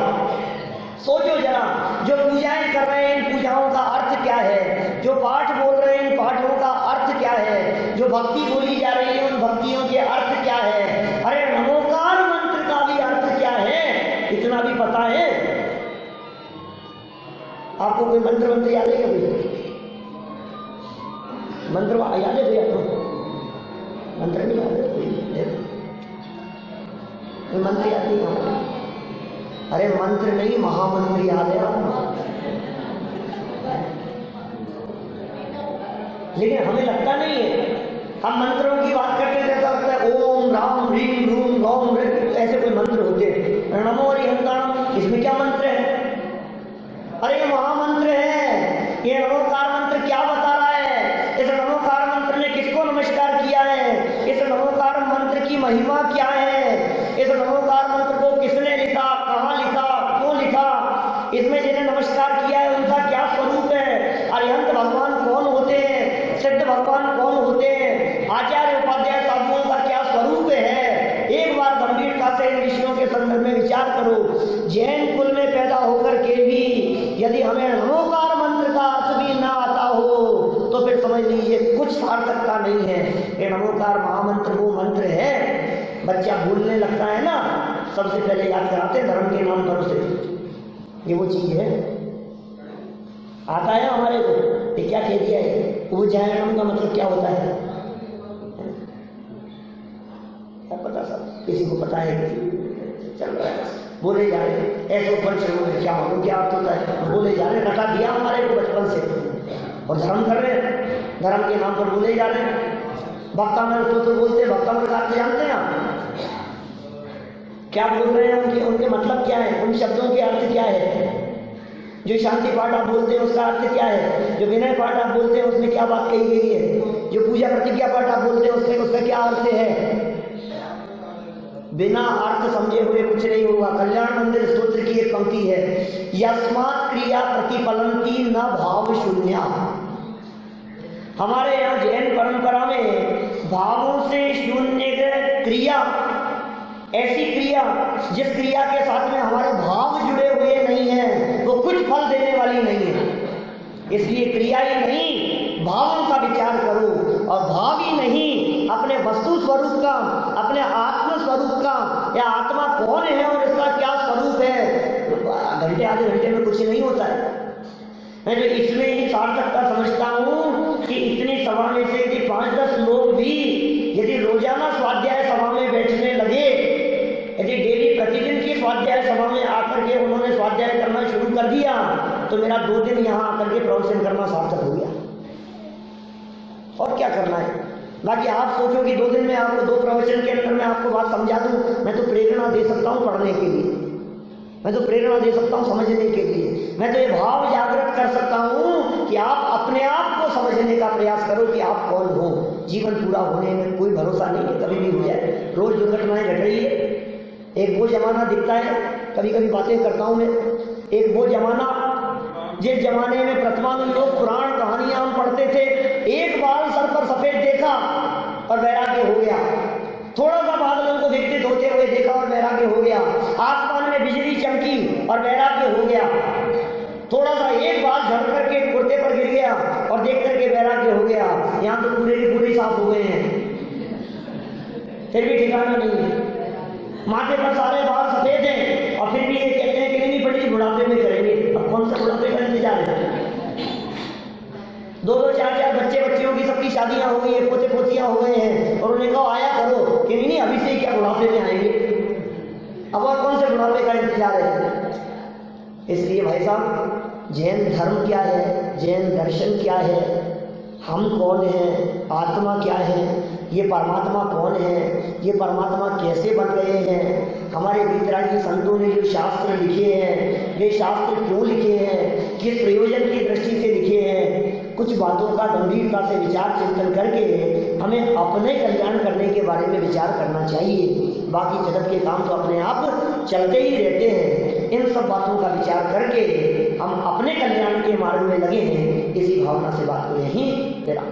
सोचो जरा। जो पूजाएं कर रहे हैं इन पूजाओं का अर्थ क्या है, जो पाठ बोल रहे हैं इन पाठों का अर्थ क्या है, जो भक्ति बोली जा रही है उन भक्तियों के अर्थ क्या है। अरे नमोकार मंत्र का भी अर्थ क्या है, इतना भी पता है आपको? कोई मंत्र मंत्र याद है कभी? मंत्र याद है कोई आपको? मंत्र नहीं याद है कोई? मंत्र याद नहीं? अरे मंत्र नहीं, महामंत्र याद है आपको? लेकिन हमें लगता नहीं है। हम मंत्रों की बात करते थे तो लगता है ओम राम ह्रीम रूम गौम, ऐसे कोई मंत्र होते हैं। नमो हरिहंताणम, इसमें क्या मंत्र है? अरे ये महामंत्र है। ये नमोकार मंत्र क्या बता रहा है? इस नमोकार मंत्र ने किसको नमस्कार किया है? इस नमोकार मंत्र की महिमा क्या है? इस नमोकार मंत्र को किसने लिखा, कहाँ लिखा, क्यों लिखा? इसमें जिन्हें नमस्कार किया है उनका क्या स्वरूप है? अरिहंत भगवान कौन होते हैं? सिद्ध भगवान कौन होते हैं? आचार्य उपाध्याय साधुओं का क्या स्वरूप है? एक बार गंभीरता से इन विषयों के संदर्भ में विचार करो। जैन कुल में पैदा होकर के भी यदि हमें नमोकार मंत्र का अर्थ भी ना आता हो तो फिर समझ लीजिए कुछ सार्थकता नहीं है। ये नमोकार महामंत्र वो मंत्र है, बच्चा भूलने लगता है ना, सबसे पहले याद कराते हैं धर्म के नाम पर उसे। ये वो चीज है, आता है हमारे को, ये क्या कह दिया है? वो जयनम का मतलब क्या होता है? क्या पता, सब किसी को पता है? चल रहा है, बोले जा रहे ऐसे ऊपर चलो, क्या मालूम क्या अर्थ होता है? बोले जा रहे, रटा दिया हमारे को बचपन से, और धर्म कर रहे हैं, धर्म के नाम पर बोले जा रहे हैं। भक्तामृत तो बोलते हैं, भक्तामृत आप जानते हैं आप क्या बोल रहे हैं? उनके मतलब क्या है? उन शब्दों के अर्थ क्या है? जो शांति पाठ आप बोलते हैं उसका अर्थ क्या है? जो विनय पाठ आप बोलते हैं उसमें क्या बात कही गई है? जो पूजा प्रतिज्ञा पाठ आप बोलते हैं उसमें उसका क्या अर्थ है? बिना अर्थ समझे हुए कुछ नहीं होगा। कल्याण मंदिर स्तोत्र की एक पंक्ति है, यस्मात् क्रिया प्रतिफलंती न भाव शून्या। हमारे यहाँ जैन परंपरा में भावों से शून्य क्रिया, ऐसी क्रिया जिस क्रिया के साथ में हमारे भाव जुड़े हुए नहीं है वो कुछ फल देने वाली नहीं है। इसलिए क्रिया ही नहीं, भावों का विचार करो, और भाव ही नहीं, अपने वस्तु स्वरूप का, अपने आत्म स्वरूप का, या आत्मा कौन है और इसका क्या स्वरूप है। घंटे आधे घंटे में कुछ नहीं होता है। मैं तो इसमें ही सार्थकता समझता हूँ कि इतनी सभा में से यदि 5-10 लोग भी यदि रोजाना स्वाध्याय सभा में बैठने लगे, यदि डेली प्रतिदिन की स्वाध्याय सभा में आकर के उन्होंने स्वाध्याय करना शुरू कर दिया तो मेरा 2 दिन यहाँ आकर के प्रवचन करना सार्थक हो गया। और क्या करना है? बाकी आप सोचो कि 2 दिन में आपको 2 प्रवचन के अंदर मैं आपको बात समझा दूं। मैं तो प्रेरणा दे सकता हूँ पढ़ने के लिए, मैं तो प्रेरणा दे सकता हूँ समझने के लिए, मैं तो ये भाव जागृत कर सकता हूँ कि आप अपने आप को समझने का प्रयास करो कि आप कौन हो। जीवन पूरा होने में कोई भरोसा नहीं है, कभी भी हो जाए। रोज दुर्घटनाएं घट रही है। एक वो जमाना दिखता है, कभी कभी बातें करता हूँ मैं, एक वो जमाना जिस जमाने में प्रथमानंद लोग पुराण कहानियां हम पढ़ते थे, एक बाल सर पर सफेद देखा और वैराग्य हो गया। थोड़ा सा बादलों को विकसित होते हुए देखा और वैराग्य हो गया। आसमान में बिजली चमकी और वैराग्य हो गया। थोड़ा सा एक बाल झड़ करके कुर्ते पर गिर गया और देख करके वैराग्य हो गया। यहाँ तो पूरे के पूरे साफ हो गए हैं, फिर भी ठिकाना नहीं है। माथे पर सारे बाल सफेद हैं और फिर भी ये कहते हैं कि नहीं पड़ी बुढ़ापे में करेंगे। अब कौन सा बुढ़ापे का इंतजार है? 2-2, 4-4 बच्चे बच्चियों की सबकी शादियां हो गई है, पोते पोतियां हो गए हैं, और उन्हें कहो आया करो कि नहीं अभी से क्या बुढ़ापे में आएंगे। अब और कौन से बुढ़ापे का इंतजार है? इसलिए भाई साहब, जैन धर्म क्या है, जैन दर्शन क्या है, हम कौन हैं, आत्मा क्या है, ये परमात्मा कौन है, ये परमात्मा कैसे बन रहे हैं, हमारे वितरागी संतों ने जो शास्त्र लिखे हैं, ये शास्त्र क्यों लिखे हैं, किस प्रयोजन की दृष्टि से लिखे हैं, कुछ बातों का गंभीरता से विचार चिंतन करके हमें अपने कल्याण करने के बारे में विचार करना चाहिए। बाकी जगत के काम तो अपने आप चलते ही रहते हैं। इन सब बातों का विचार करके हम अपने कल्याण के मार्ग में लगे हैं। इसी भावना से बात को यहीं विराम।